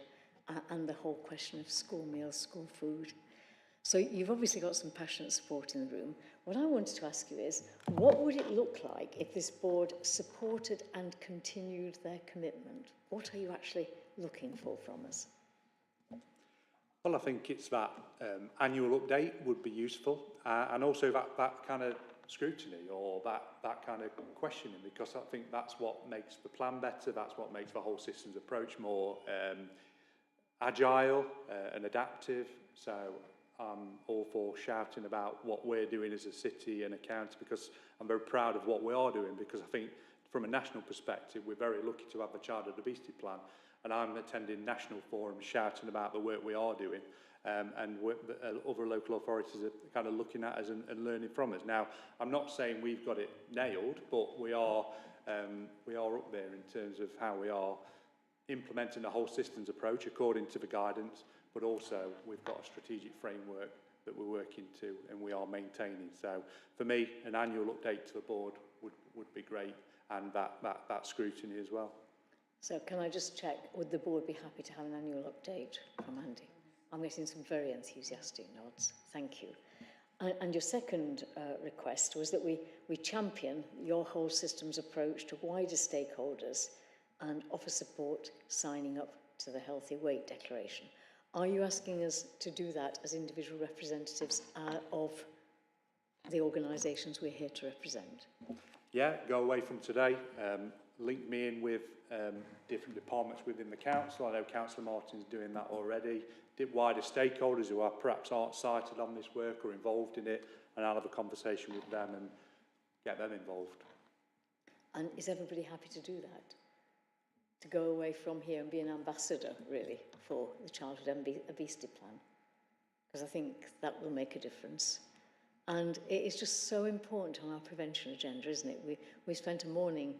and the whole question of school meals, school food. So you've obviously got some passionate support in the room. What I wanted to ask you is, what would it look like if this board supported and continued their commitment? What are you actually looking for from us? Well, I think it's that annual update would be useful, and also that kind of scrutiny or that kind of questioning, because I think that's what makes the plan better, that's what makes the whole systems approach more agile and adaptive. So I'm all for shouting about what we're doing as a city and a county, because I'm very proud of what we are doing, because I think from a national perspective we're very lucky to have the Childhood Obesity Plan, and I'm attending national forums shouting about the work we are doing, and other local authorities are kind of looking at us and learning from us. Now, I'm not saying we've got it nailed, but we are up there in terms of how we are implementing the whole systems approach according to the guidance, but also we've got a strategic framework that we're working to and we are maintaining. So for me, an annual update to the board would be great, and that scrutiny as well. So can I just check, would the board be happy to have an annual update from Andy? I'm getting some very enthusiastic nods. Thank you. And your second request was that we champion your whole systems approach to wider stakeholders and offer support signing up to the Healthy Weight Declaration. Are you asking us to do that as individual representatives of the organisations we're here to represent? Yeah, go away from today. Link me in with different departments within the council. I know Councillor Martin's doing that already. Wider stakeholders who are perhaps aren't cited on this work or involved in it, and I'll have a conversation with them and get them involved. And is everybody happy to do that? To go away from here and be an ambassador, really, for the Childhood Obesity Plan? Because I think that will make a difference. And it is just so important on our prevention agenda, isn't it? We spent a morning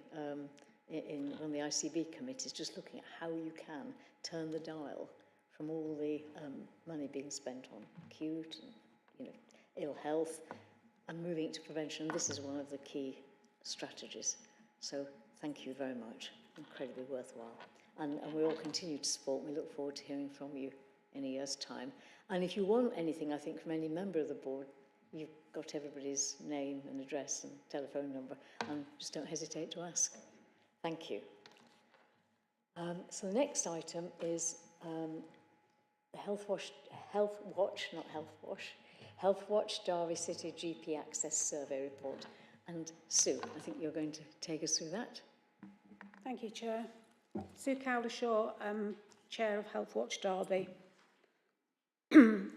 in one of the ICB committees just looking at how you can turn the dial from all the money being spent on acute and ill health and moving it to prevention. This is one of the key strategies. So thank you very much. Incredibly worthwhile. And we all continue to support. We look forward to hearing from you in a year's time. And if you want anything, I think, from any member of the board, you've got everybody's name and address and telephone number, and just don't hesitate to ask. Thank you. So the next item is the Health Watch Derby City GP Access Survey Report. And Sue, I think you're going to take us through that. Thank you, Chair. Sue Cowdershaw, Chair of Health Watch Derby.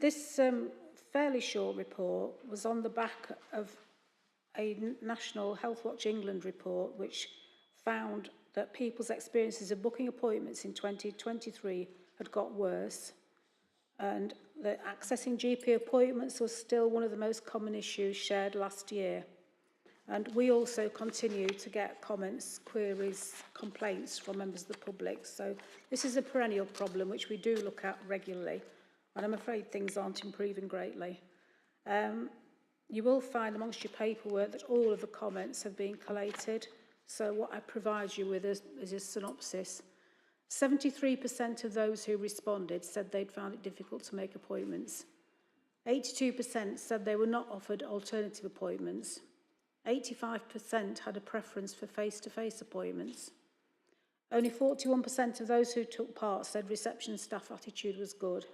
This fairly short report was on the back of a National Health Watch England report which found that people's experiences of booking appointments in 2023 had got worse, and that accessing GP appointments was still one of the most common issues shared last year. And we also continue to get comments, queries, complaints from members of the public. So this is a perennial problem which we do look at regularly, and I'm afraid things aren't improving greatly. You will find amongst your paperwork that all of the comments have been collated. So what I provide you with is a synopsis. 73% of those who responded said they'd found it difficult to make appointments. 82% said they were not offered alternative appointments. 85% had a preference for face-to-face appointments. Only 41% of those who took part said reception staff attitude was good.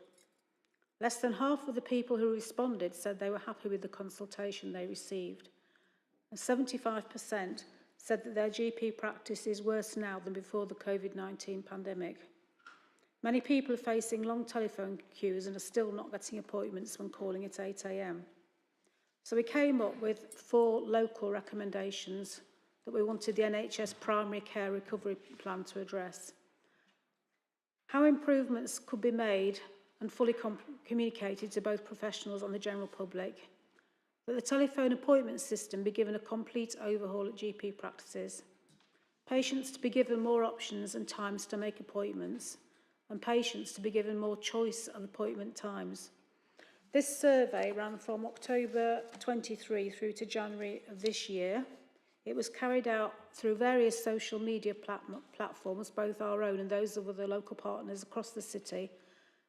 Less than half of the people who responded said they were happy with the consultation they received. And 75% said that their GP practice is worse now than before the COVID-19 pandemic. Many people are facing long telephone queues and are still not getting appointments when calling at 8 a.m. So we came up with 4 local recommendations that we wanted the NHS Primary Care Recovery Plan to address. How improvements could be made and fully communicated to both professionals and the general public. that the telephone appointment system be given a complete overhaul at GP practices, patients to be given more options and times to make appointments, and patients to be given more choice of appointment times. This survey ran from October 23 through to January of this year. It was carried out through various social media platforms, both our own and those of other local partners across the city.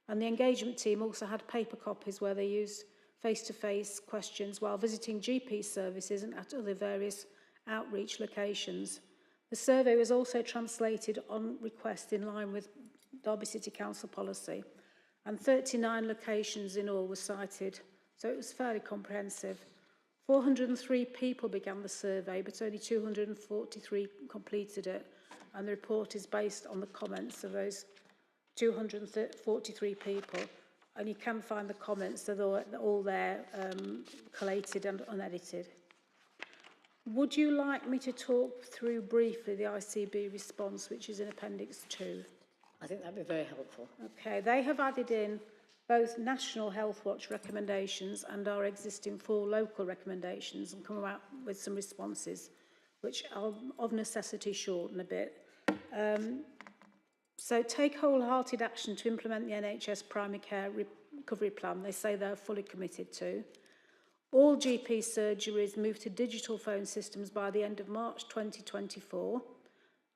And the engagement team also had paper copies where they used face-to-face questions while visiting GP services and at other various outreach locations. The survey was also translated on request in line with Derby City Council policy, and 39 locations in all were cited, so it was fairly comprehensive. 403 people began the survey, but only 243 completed it, and the report is based on the comments of those 243 people, and you can find the comments, they're all there, collated and unedited. Would you like me to talk through briefly the ICB response, which is in Appendix 2? I think that'd be very helpful. Okay, they have added in both National Health Watch recommendations and our existing 4 local recommendations and come out with some responses, which I'll of necessity shorten a bit. So take wholehearted action to implement the NHS primary care recovery plan. They say they're fully committed to. All GP surgeries move to digital phone systems by the end of March 2024,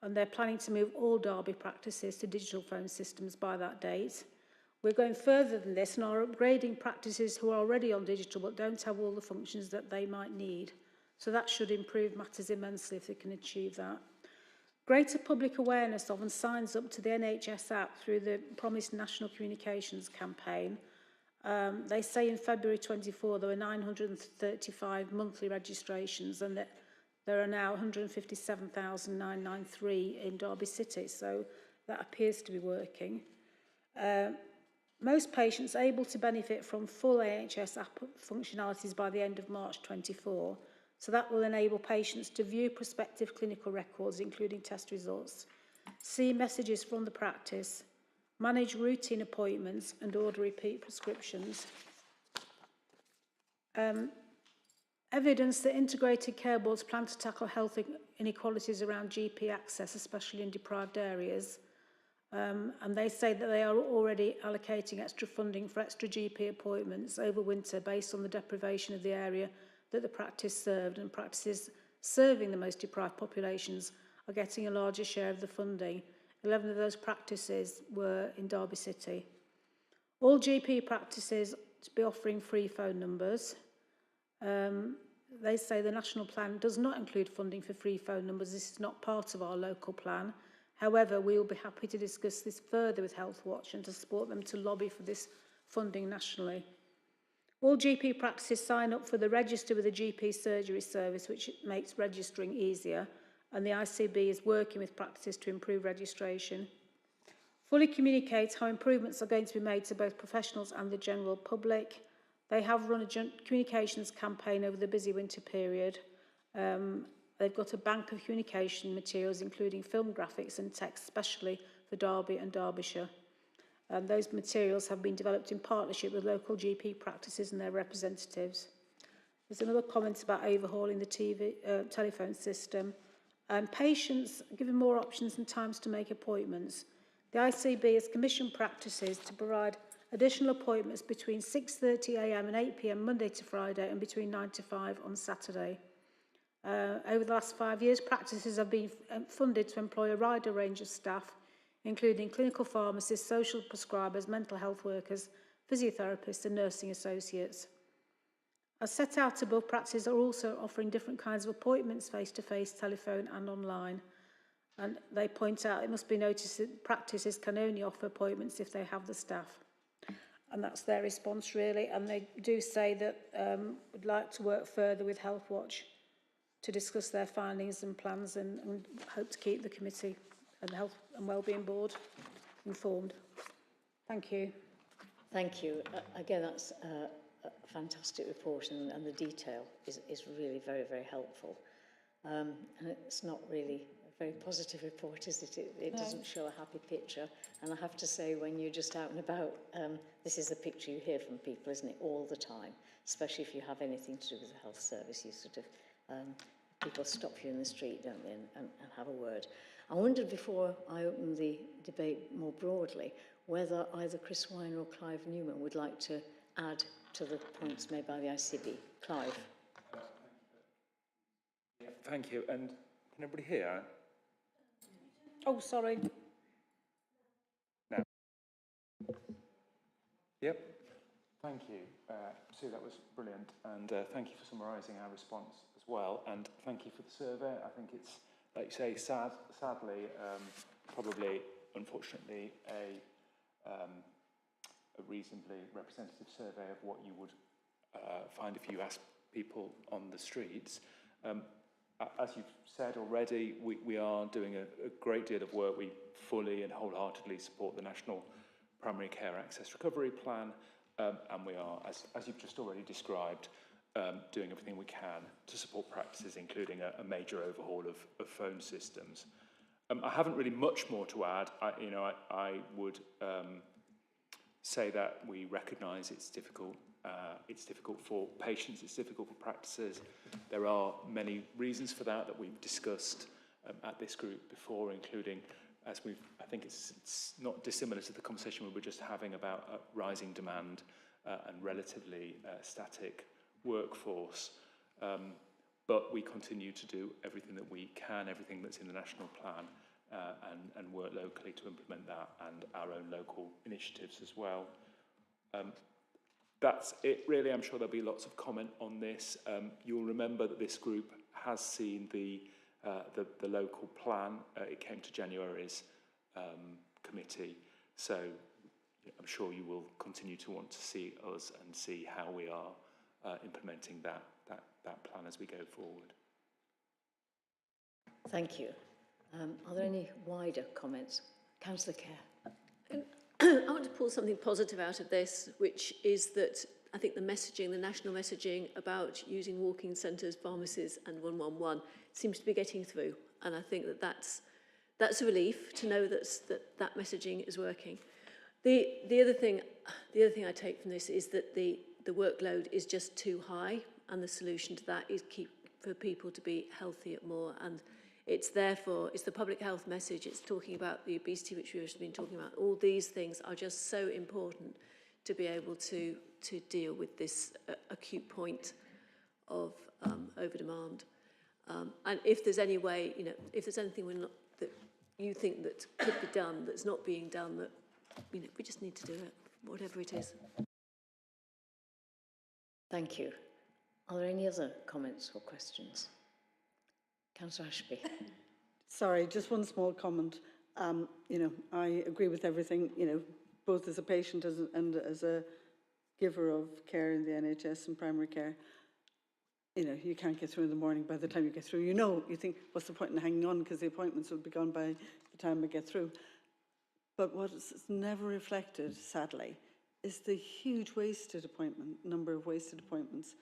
and they're planning to move all Derby practices to digital phone systems by that date. We're going further than this and are upgrading practices who are already on digital but don't have all the functions that they might need. So that should improve matters immensely if they can achieve that. Greater public awareness of and signs up to the NHS app through the promised National Communications campaign. They say in February 24 there were 935 monthly registrations and that there are now 157,993 in Derby City, so that appears to be working. Most patients are able to benefit from full NHS app functionalities by the end of March 24, so that will enable patients to view prospective clinical records, including test results, see messages from the practice, manage routine appointments and order repeat prescriptions. Evidence that integrated care boards plan to tackle health inequalities around GP access, especially in deprived areas. And they say that they are already allocating extra funding for extra GP appointments over winter based on the deprivation of the area that the practice served, and practices serving the most deprived populations are getting a larger share of the funding. 11 of those practices were in Derby City. All GP practices to be offering free phone numbers. They say the national plan does not include funding for free phone numbers. This is not part of our local plan. However, we will be happy to discuss this further with Health Watch and to support them to lobby for this funding nationally. All GP practices sign up for the register with the GP surgery service, which makes registering easier, and the ICB is working with practices to improve registration. Fully communicates how improvements are going to be made to both professionals and the general public. They have run a communications campaign over the busy winter period. They've got a bank of communication materials, including film graphics and text, especially for Derby and Derbyshire. Those materials have been developed in partnership with local GP practices and their representatives. There's another comment about overhauling the telephone system. Patients given more options and times to make appointments. The ICB has commissioned practices to provide additional appointments between 6:30 a.m. and 8 p.m. Monday to Friday and between 9 to 5 on Saturday. Over the last 5 years, practices have been funded to employ a wider range of staff, including clinical pharmacists, social prescribers, mental health workers, physiotherapists and nursing associates. As set out above, practices are also offering different kinds of appointments, face-to-face, telephone and online. And they point out it must be noticed that practices can only offer appointments if they have the staff. And that's their response really. And they do say that would like to work further with Health Watch to discuss their findings and plans and hope to keep the committee and the Health and Wellbeing Board informed. Thank you. Thank you. Again, that's a fantastic report and the detail is really very, very helpful. And it's not really a very positive report, is it? It doesn't show a happy picture. And I have to say, when you're just out and about, this is the picture you hear from people, isn't it, all the time, especially if you have anything to do with the health service. You sort of, people stop you in the street, don't they, and have a word. I wondered, before I open the debate more broadly, whether either Chris Weiner or Clive Newman would like to add to the points made by the ICB. Clive. Yeah, thank you. And can everybody hear? Oh, sorry. No. Yep. Thank you, Sue. That was brilliant. And thank you for summarising our response as well. And thank you for the survey. I think it's, like you say, sadly, probably, unfortunately, a reasonably representative survey of what you would find if you ask people on the streets. As you've said already, we are doing a great deal of work. We fully and wholeheartedly support the National Primary Care Access Recovery Plan, and we are, as you've just already described, doing everything we can to support practices, including a major overhaul of phone systems. I haven't really much more to add. I would say that we recognise it's difficult. It's difficult for patients, it's difficult for practices. There are many reasons for that we've discussed at this group before, including, I think it's not dissimilar to the conversation we were just having about rising demand and relatively static workforce. But we continue to do everything that we can, everything that's in the national plan, and work locally to implement that, and our own local initiatives as well. That's it, really. I'm sure there'll be lots of comment on this. You'll remember that this group has seen the local plan. It came to January's committee, so I'm sure you will continue to want to see us and see how we are implementing that plan as we go forward. Thank you. Are there any wider comments? Councillor Kerr. I want to pull something positive out of this, which is that I think the messaging, the national messaging about using walk-in centres, pharmacies and 111 seems to be getting through. And I think that's a relief to know that messaging is working. The other thing I take from this is that the workload is just too high, and the solution to that is for people to be healthier more. And it's the public health message, it's talking about the obesity, which we've been talking about. All these things are just so important to be able to deal with this acute point of over-demand. And if there's any way, if there's anything that you think that could be done, that's not being done, that we just need to do it, whatever it is. Thank you. Are there any other comments or questions? Councillor Ashby. Sorry, just one small comment. I agree with everything, both as a patient and as a giver of care in the NHS and primary care. You can't get through in the morning. By the time you get through, you think, what's the point in hanging on, because the appointments will be gone by the time I get through. But what is never reflected, sadly, is the huge number of wasted appointments,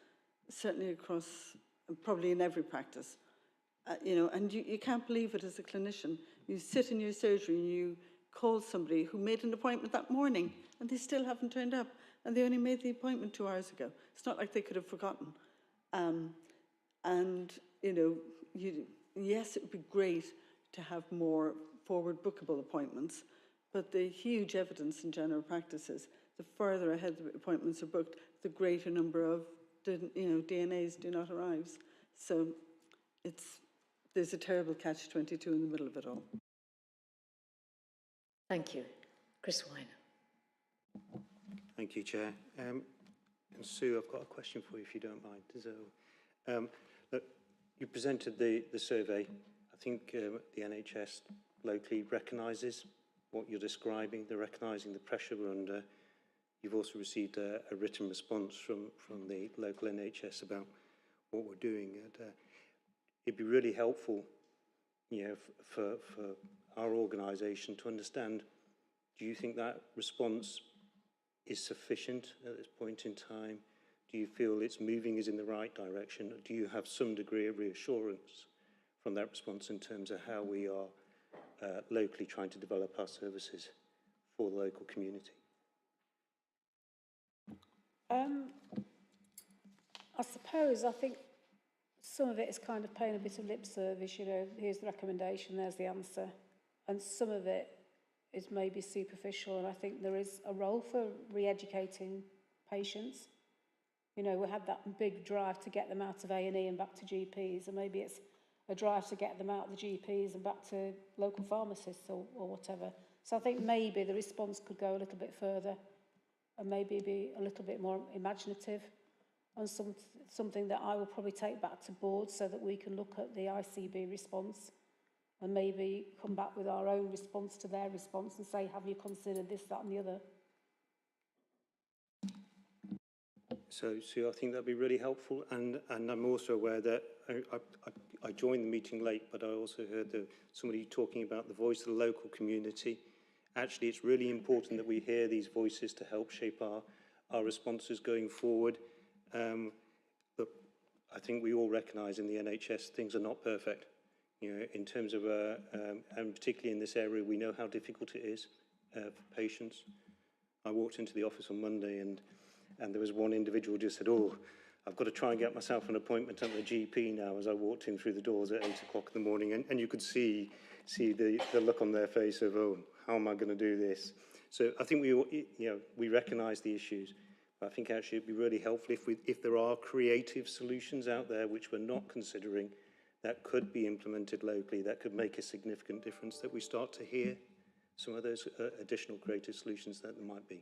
certainly across, probably in every practice. And you can't believe it as a clinician. You sit in your surgery and you call somebody who made an appointment that morning and they still haven't turned up, and they only made the appointment 2 hours ago. It's not like they could have forgotten. Yes, it would be great to have more forward bookable appointments, but the huge evidence in general practices, the further ahead the appointments are booked, the greater number of DNAs do not arrive. So there's a terrible catch-22 in the middle of it all. Thank you. Chris Weiner. Thank you, Chair. And Sue, I've got a question for you, if you don't mind. So, look, you presented the survey. I think the NHS locally recognises what you're describing. They're recognising the pressure we're under. You've also received a written response from the local NHS about what we're doing. And, it'd be really helpful, for our organisation to understand, do you think that response is sufficient at this point in time? Do you feel it's moving us in the right direction? Do you have some degree of reassurance from that response in terms of how we are locally trying to develop our services for the local community. I suppose, I think some of it is kind of paying a bit of lip service, you know, here's the recommendation, there's the answer. And some of it is maybe superficial, and I think there is a role for re-educating patients. You know, we had that big drive to get them out of A&E and back to GPs, and maybe it's a drive to get them out of the GPs and back to local pharmacists or whatever. So I think maybe the response could go a little bit further and maybe be a little bit more imaginative, and something that I will probably take back to board so that we can look at the ICB response and maybe come back with our own response to their response and say, have you considered this, that and the other? So I think that'd be really helpful, and I'm also aware that I joined the meeting late, but I also heard somebody talking about the voice of the local community. Actually, it's really important that we hear these voices to help shape our responses going forward. But I think we all recognise in the NHS things are not perfect. You know, in terms of, and particularly in this area, we know how difficult it is for patients. I walked into the office on Monday and there was one individual who just said, oh, I've got to try and get myself an appointment at the GP now, as I walked in through the doors at 8 o'clock in the morning. And you could see the look on their face of, oh, how am I going to do this? So I think we recognise the issues. But I think actually it'd be really helpful if there are creative solutions out there which we're not considering that could be implemented locally, that could make a significant difference, that we start to hear some of those additional creative solutions that there might be.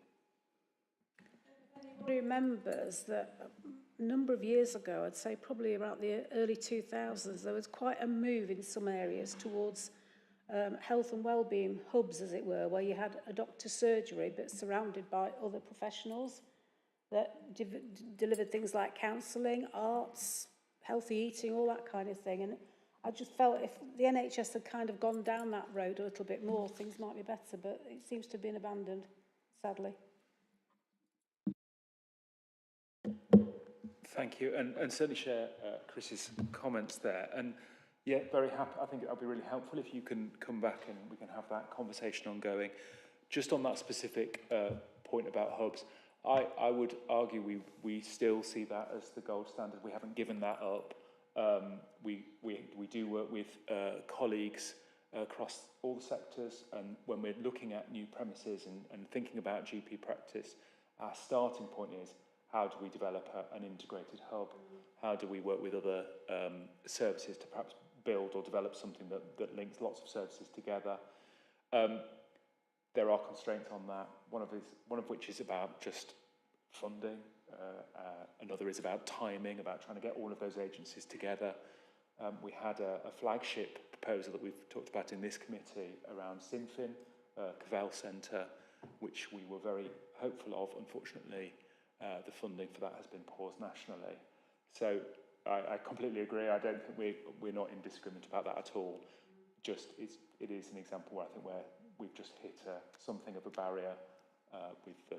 Everybody remembers that a number of years ago, I'd say probably around the early 2000s, there was quite a move in some areas towards health and wellbeing hubs, as it were, where you had a doctor's surgery but surrounded by other professionals that delivered things like counselling, arts, healthy eating, all that kind of thing. And I just felt if the NHS had kind of gone down that road a little bit more, things might be better, but it seems to have been abandoned, sadly. Thank you, and certainly share Chris's comments there. And yeah, very happy. I think it'll be really helpful if you can come back and we can have that conversation ongoing. Just on that specific point about hubs, I would argue we still see that as the gold standard. We haven't given that up. We do work with colleagues across all the sectors, and when we're looking at new premises and thinking about GP practice, our starting point is how do we develop an integrated hub? How do we work with other services to perhaps build or develop something that links lots of services together? There are constraints on that, one of which is about just funding, another is about timing, about trying to get all of those agencies together. We had a flagship proposal that we've talked about in this committee around Sinfin, Cavell Centre, which we were very hopeful of. Unfortunately, the funding for that has been paused nationally. So I completely agree. I don't think we're not in disagreement about that at all. Just it is an example where I think we've just hit something of a barrier with the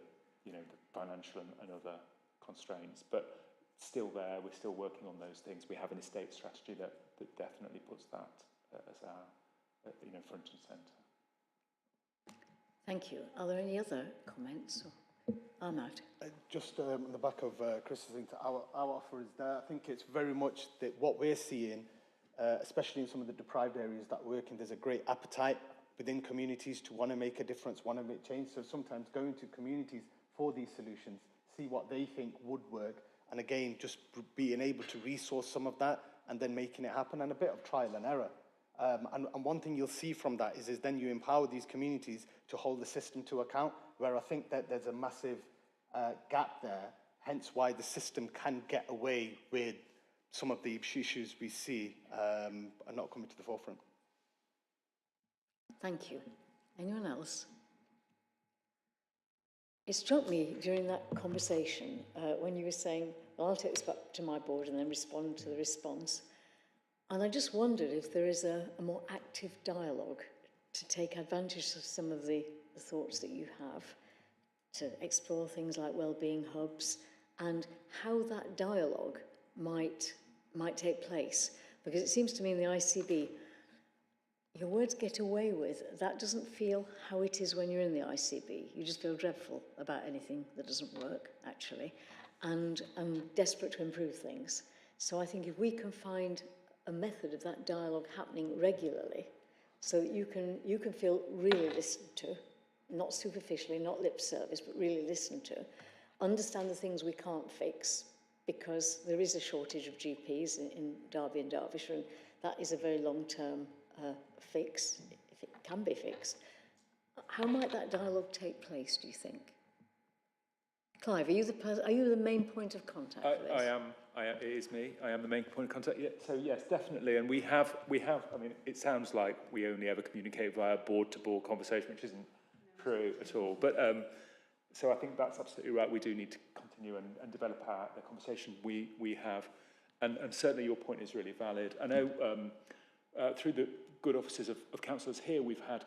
financial and other constraints, but still there. We're still working on those things. We have an estate strategy that definitely puts that as our front and centre. Thank you. Are there any other comments? Ahmad? Just on the back of Chris's thing, our offer is there. I think it's very much that what we're seeing, especially in some of the deprived areas that we're in, there's a great appetite within communities to want to make a difference, want to make change. So sometimes going to communities for these solutions, see what they think would work, and again, just being able to resource some of that and then making it happen, and a bit of trial and error. And one thing you'll see from that is then you empower these communities to hold the system to account, where I think that there's a massive gap there, hence why the system can get away with some of the issues we see are not coming to the forefront. Thank you. Anyone else? It struck me during that conversation when you were saying, well, I'll take this back to my board and then respond to the response. And I just wondered if there is a more active dialogue to take advantage of some of the thoughts that you have, to explore things like wellbeing hubs and how that dialogue might take place. Because it seems to me in the ICB, your words get away with. That doesn't feel how it is when you're in the ICB. You just feel dreadful about anything that doesn't work, actually, and desperate to improve things. So I think if we can find a method of that dialogue happening regularly, so that you can feel really listened to, not superficially, not lip service, but really listened to, understand the things we can't fix, because there is a shortage of GPs in Derby and Derbyshire, and that is a very long-term fix, if it can be fixed. How might that dialogue take place, do you think? Clive, are you the main point of contact for this? I am. It is me. I am the main point of contact. Yeah, so yes, definitely. And we have. I mean, it sounds like we only ever communicate via board-to-board conversation, which isn't true at all. But so I think that's absolutely right. We do need to continue and develop the conversation we have. And certainly your point is really valid. I know through the good offices of councillors here, we've had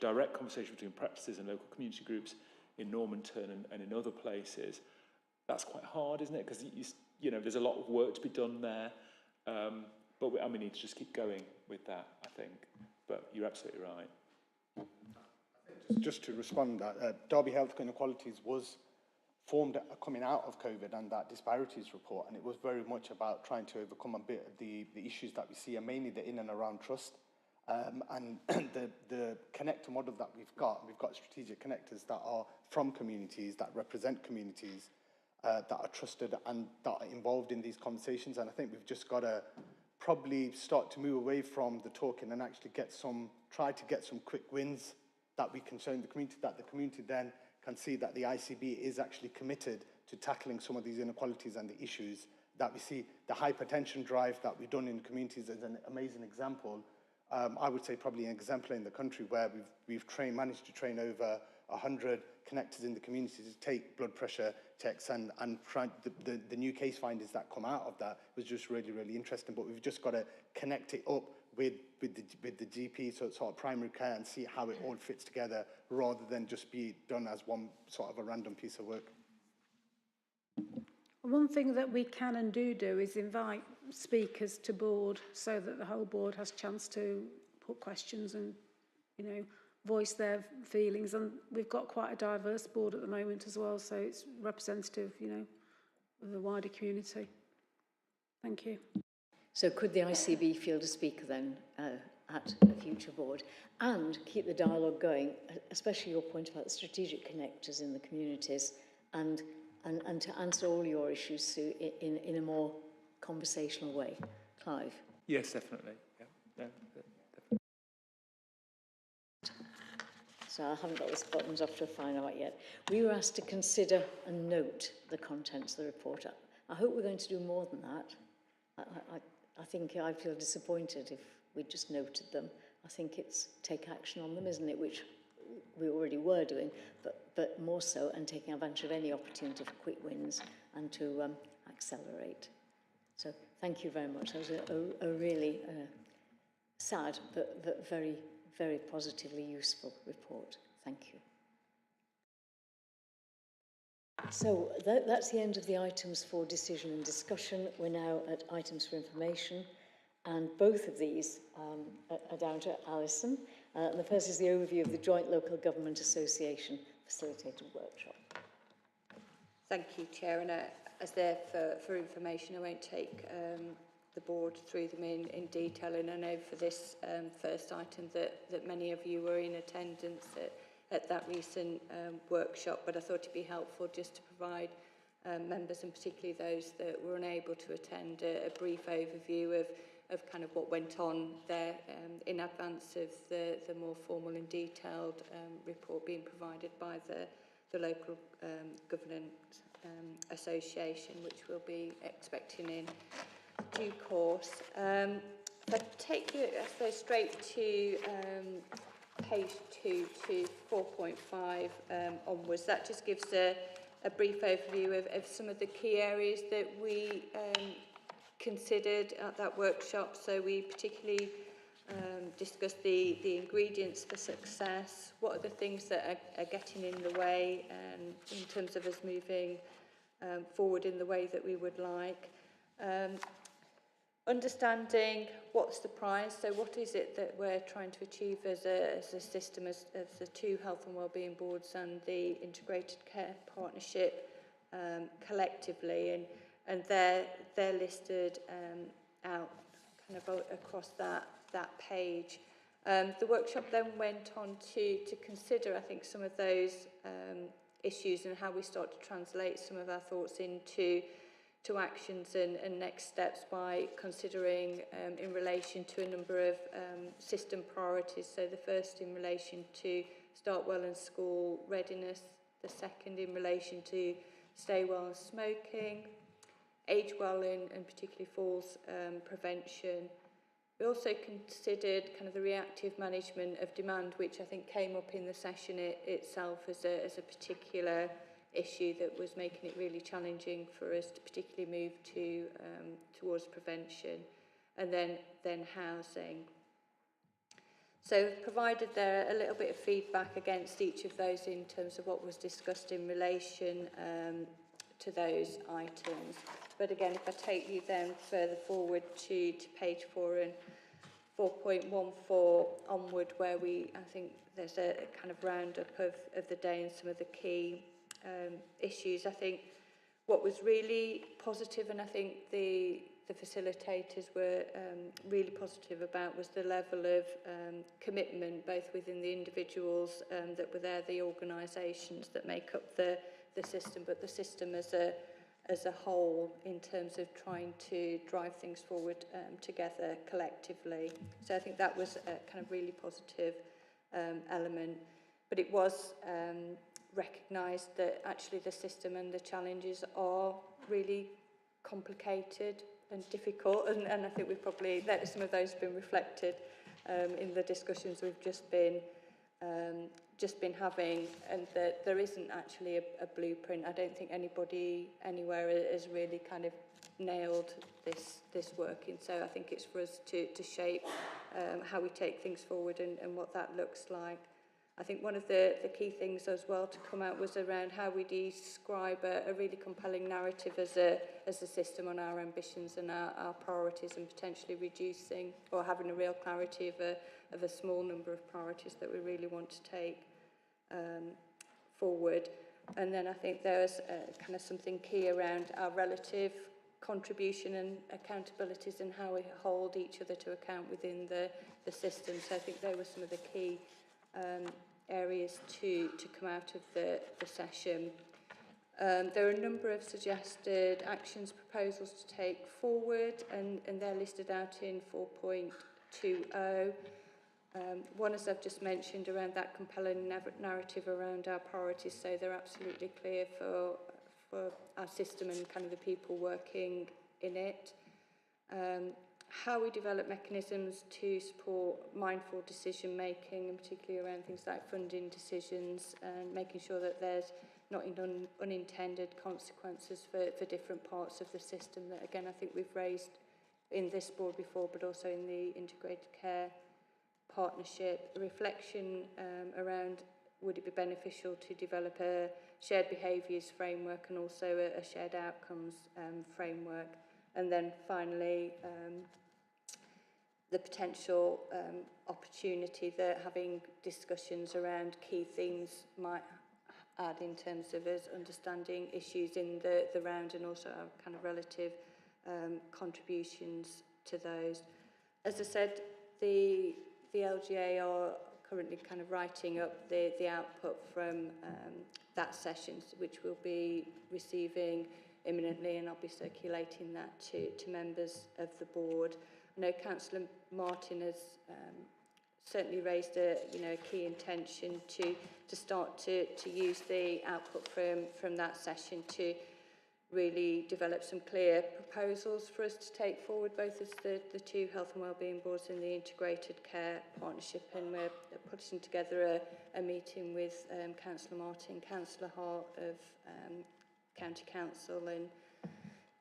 direct conversation between practices and local community groups in Normanton and in other places. That's quite hard, isn't it? Because you know, there's a lot of work to be done there. But we need to just keep going with that, I think. But you're absolutely right. Just to respond, that Derby Health Inequalities was formed coming out of COVID and that disparities report, and it was very much about trying to overcome a bit of the issues that we see, and mainly the in and around trust. And the connector model that we've got strategic connectors that are from communities, that represent communities, that are trusted and that are involved in these conversations. And I think we've just got to probably start to move away from the talking and actually try to get some quick wins that we can show in the community, that the community then can see that the ICB is actually committed to tackling some of these inequalities and the issues that we see. The hypertension drive that we've done in communities is an amazing example. I would say probably an exemplar in the country, where we've managed to train over 100 connectors in the community to take blood pressure checks, and the new case findings that come out of that was just really, really interesting. But we've just got to connect it up with the GP, so it's sort of primary care, and see how it all fits together, rather than just be done as one sort of a random piece of work. One thing that we can and do is invite speakers to board, so that the whole board has a chance to put questions and, you know, voice their feelings. And we've got quite a diverse board at the moment as well, so it's representative, you know, of the wider community. Thank you. So could the ICB field a speaker then at a future board, and keep the dialogue going, especially your point about the strategic connectors in the communities, and to answer all your issues, Sue, in a more conversational way? Clive? Yes, definitely. Yeah, definitely. So I haven't got the buttons off to a fine art yet. We were asked to consider and note the contents of the report. I hope we're going to do more than that. I think I feel disappointed if we just noted them. I think it's take action on them, isn't it? Which we already were doing, but more so, and taking advantage of any opportunity for quick wins and to accelerate. So thank you very much. That was a really sad but very, very positively useful report. Thank you. So that's the end of the items for decision and discussion. We're now at items for information, and both of these are down to Alison. And the first is the overview of the Joint Local Government Association facilitated workshop. Thank you, Chair. And as there for information, I won't take the board through them in detail. And I know for this first item that many of you were in attendance at that recent workshop, but I thought it'd be helpful just to provide members, and particularly those that were unable to attend, a brief overview of kind of what went on there in advance of the more formal and detailed report being provided by the local government association, which we'll be expecting in due course. If I take you, I suppose, straight to page 2 to 4.5 onwards, that just gives a brief overview of some of the key areas that we considered at that workshop. So we particularly discussed the ingredients for success, what are the things that are getting in the way in terms of us moving forward in the way that we would like. understanding what's the prize, so what is it that we're trying to achieve as a system, as the two health and wellbeing boards and the integrated care partnership collectively, and they're listed out kind of across that page. The workshop then went on to consider, I think, some of those issues and how we start to translate some of our thoughts into actions and next steps by considering in relation to a number of system priorities. So the first in relation to start well and school readiness, the second in relation to stay well and smoking, age well and particularly falls prevention. We also considered kind of the reactive management of demand, which I think came up in the session itself as a particular issue that was making it really challenging for us to particularly move to towards prevention, and then housing. So provided there a little bit of feedback against each of those in terms of what was discussed in relation to those items. But again, if I take you then further forward to page 4 and 4.14 onward, where I think there's a kind of roundup of the day and some of the key issues. I think what was really positive, and I think the facilitators were really positive about, was the level of commitment both within the individuals that were there, the organisations that make up the system, but the system as a whole in terms of trying to drive things forward together collectively. So I think that was a kind of really positive element. But it was recognised that actually the system and the challenges are really complicated and difficult, and I think we've probably, some of those have been reflected in the discussions we've just been having, and that there isn't actually a blueprint. I don't think anybody anywhere has really kind of nailed this working, so I think it's for us to shape how we take things forward and what that looks like. I think one of the key things as well to come out was around how we describe a really compelling narrative as a system on our ambitions and our priorities, and potentially reducing or having a real clarity of a small number of priorities that we really want to take forward. And then I think there's kind of something key around our relative contribution and accountabilities and how we hold each other to account within the system. So I think they were some of the key areas to come out of the session. There are a number of suggested actions, proposals to take forward, and they're listed out in 4.20. One, as I've just mentioned, around that compelling narrative around our priorities, so they're absolutely clear for our system and kind of the people working in it. How we develop mechanisms to support mindful decision making, and particularly around things like funding decisions, and making sure that there's not unintended consequences for different parts of the system that, again, I think we've raised in this board before, but also in the integrated care partnership. A reflection around, would it be beneficial to develop a shared behaviours framework and also a shared outcomes framework. And then finally, the potential opportunity that having discussions around key themes might add in terms of us understanding issues in the round, and also our kind of relative contributions to those. As I said, the LGA are currently kind of writing up the output from that session, which we'll be receiving imminently, and I'll be circulating that to members of the board. I know Councillor Martin has certainly raised a key intention to start to use the output from that session to really develop some clear proposals for us to take forward, both as the two health and wellbeing boards and the integrated care partnership. And we're putting together a meeting with Councillor Martin, Councillor Hart of County Council, and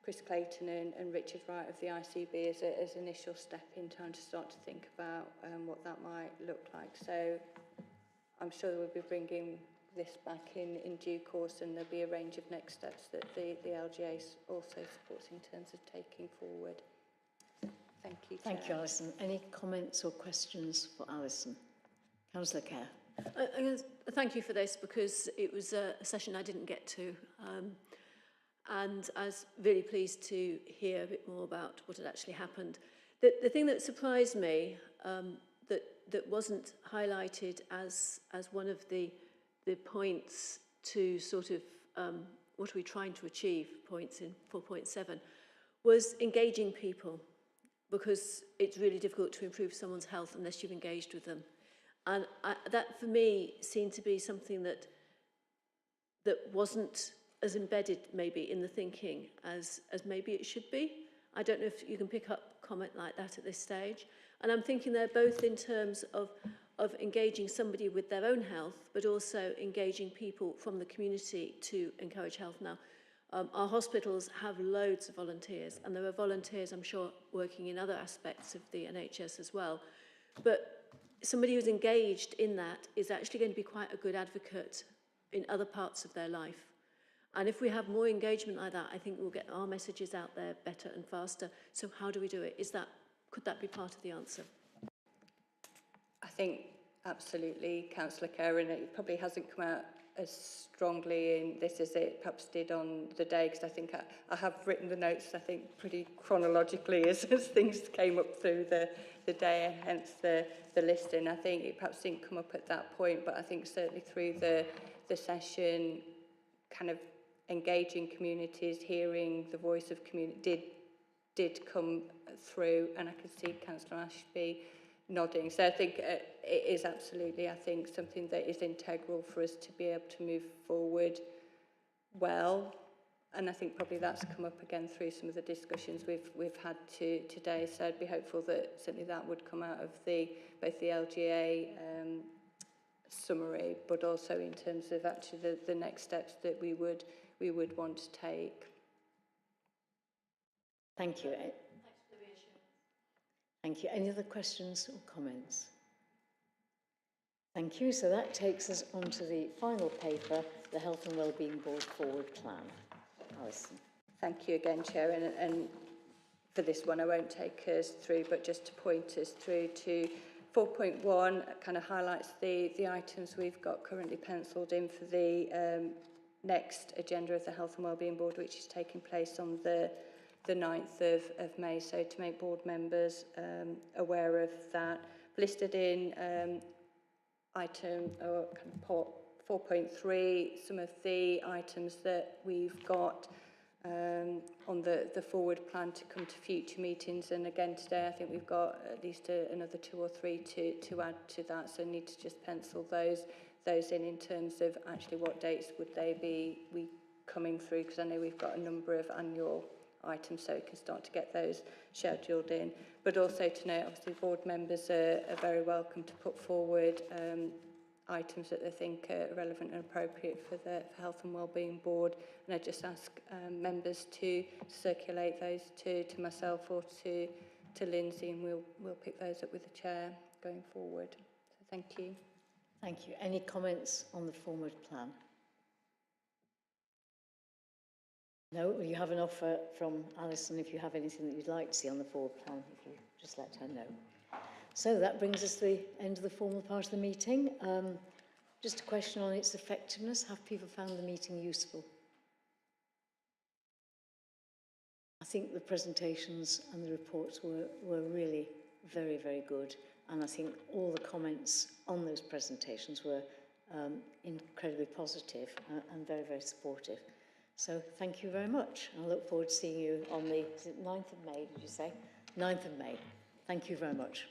Chris Clayton and Richard Wright of the ICB as an initial step in time to start to think about what that might look like. So I'm sure we'll be bringing this back in due course, and there'll be a range of next steps that the LGA also supports in terms of taking forward. Thank you, Chair. Thank you, Alison. Any comments or questions for Alison? Councillor Kerr. Thank you for this, because it was a session I didn't get to, and I was really pleased to hear a bit more about what had actually happened. The thing that surprised me, that wasn't highlighted as one of the points to sort of what are we trying to achieve, points in 4.7, was engaging people, because it's really difficult to improve someone's health unless you've engaged with them. And that, for me, seemed to be something that wasn't as embedded, maybe, in the thinking as maybe it should be. I don't know if you can pick up a comment like that at this stage. And I'm thinking they're both in terms of engaging somebody with their own health, but also engaging people from the community to encourage health. Now, our hospitals have loads of volunteers, and there are volunteers, I'm sure, working in other aspects of the NHS as well. But somebody who's engaged in that is actually going to be quite a good advocate in other parts of their life. And if we have more engagement like that, I think we'll get our messages out there better and faster. So how do we do it? Could that be part of the answer? I think absolutely, Councillor Kerr, and it probably hasn't come out as strongly in this as it perhaps did on the day, because I think I have written the notes, I think, pretty chronologically as things came up through the day, hence the listing. I think it perhaps didn't come up at that point, but I think certainly through the session, kind of engaging communities, hearing the voice of community did come through, and I can see Councillor Ashby nodding. So I think it is absolutely, I think, something that is integral for us to be able to move forward well. And I think probably that's come up again through some of the discussions we've had today. So I'd be hopeful that certainly that would come out of both the LGA summary, but also in terms of actually the next steps that we would want to take. Thank you. Thank you. Any other questions or comments? Thank you. So that takes us on to the final paper, the Health and Wellbeing Board Forward Plan. Alison. Thank you again, Chair. And for this one, I won't take us through, but just to point us through to 4.1, kind of highlights the items we've got currently penciled in for the next agenda of the Health and Wellbeing Board, which is taking place on the 9th of May. So to make board members aware of that, listed in item or kind of part 4.3, some of the items that we've got on the forward plan to come to future meetings. And again today, I think we've got at least another 2 or 3 to add to that. So need to just pencil those in terms of actually what dates would they be coming through, because I know we've got a number of annual items, so we can start to get those scheduled in. But also to note, obviously, board members are very welcome to put forward items that they think are relevant and appropriate for the Health and Wellbeing Board. And I just ask members to circulate those to myself or to Lindsay, and we'll pick those up with the chair going forward. So thank you. Thank you. Any comments on the forward plan? No, well, you have an offer from Alison if you have anything that you'd like to see on the forward plan, if you just let her know. So that brings us to the end of the formal part of the meeting. Just a question on its effectiveness. Have people found the meeting useful? I think the presentations and the reports were really very, very good. And I think all the comments on those presentations were incredibly positive and very, very supportive. So thank you very much. I look forward to seeing you on the 9th of May, did you say? 9th of May. Thank you very much.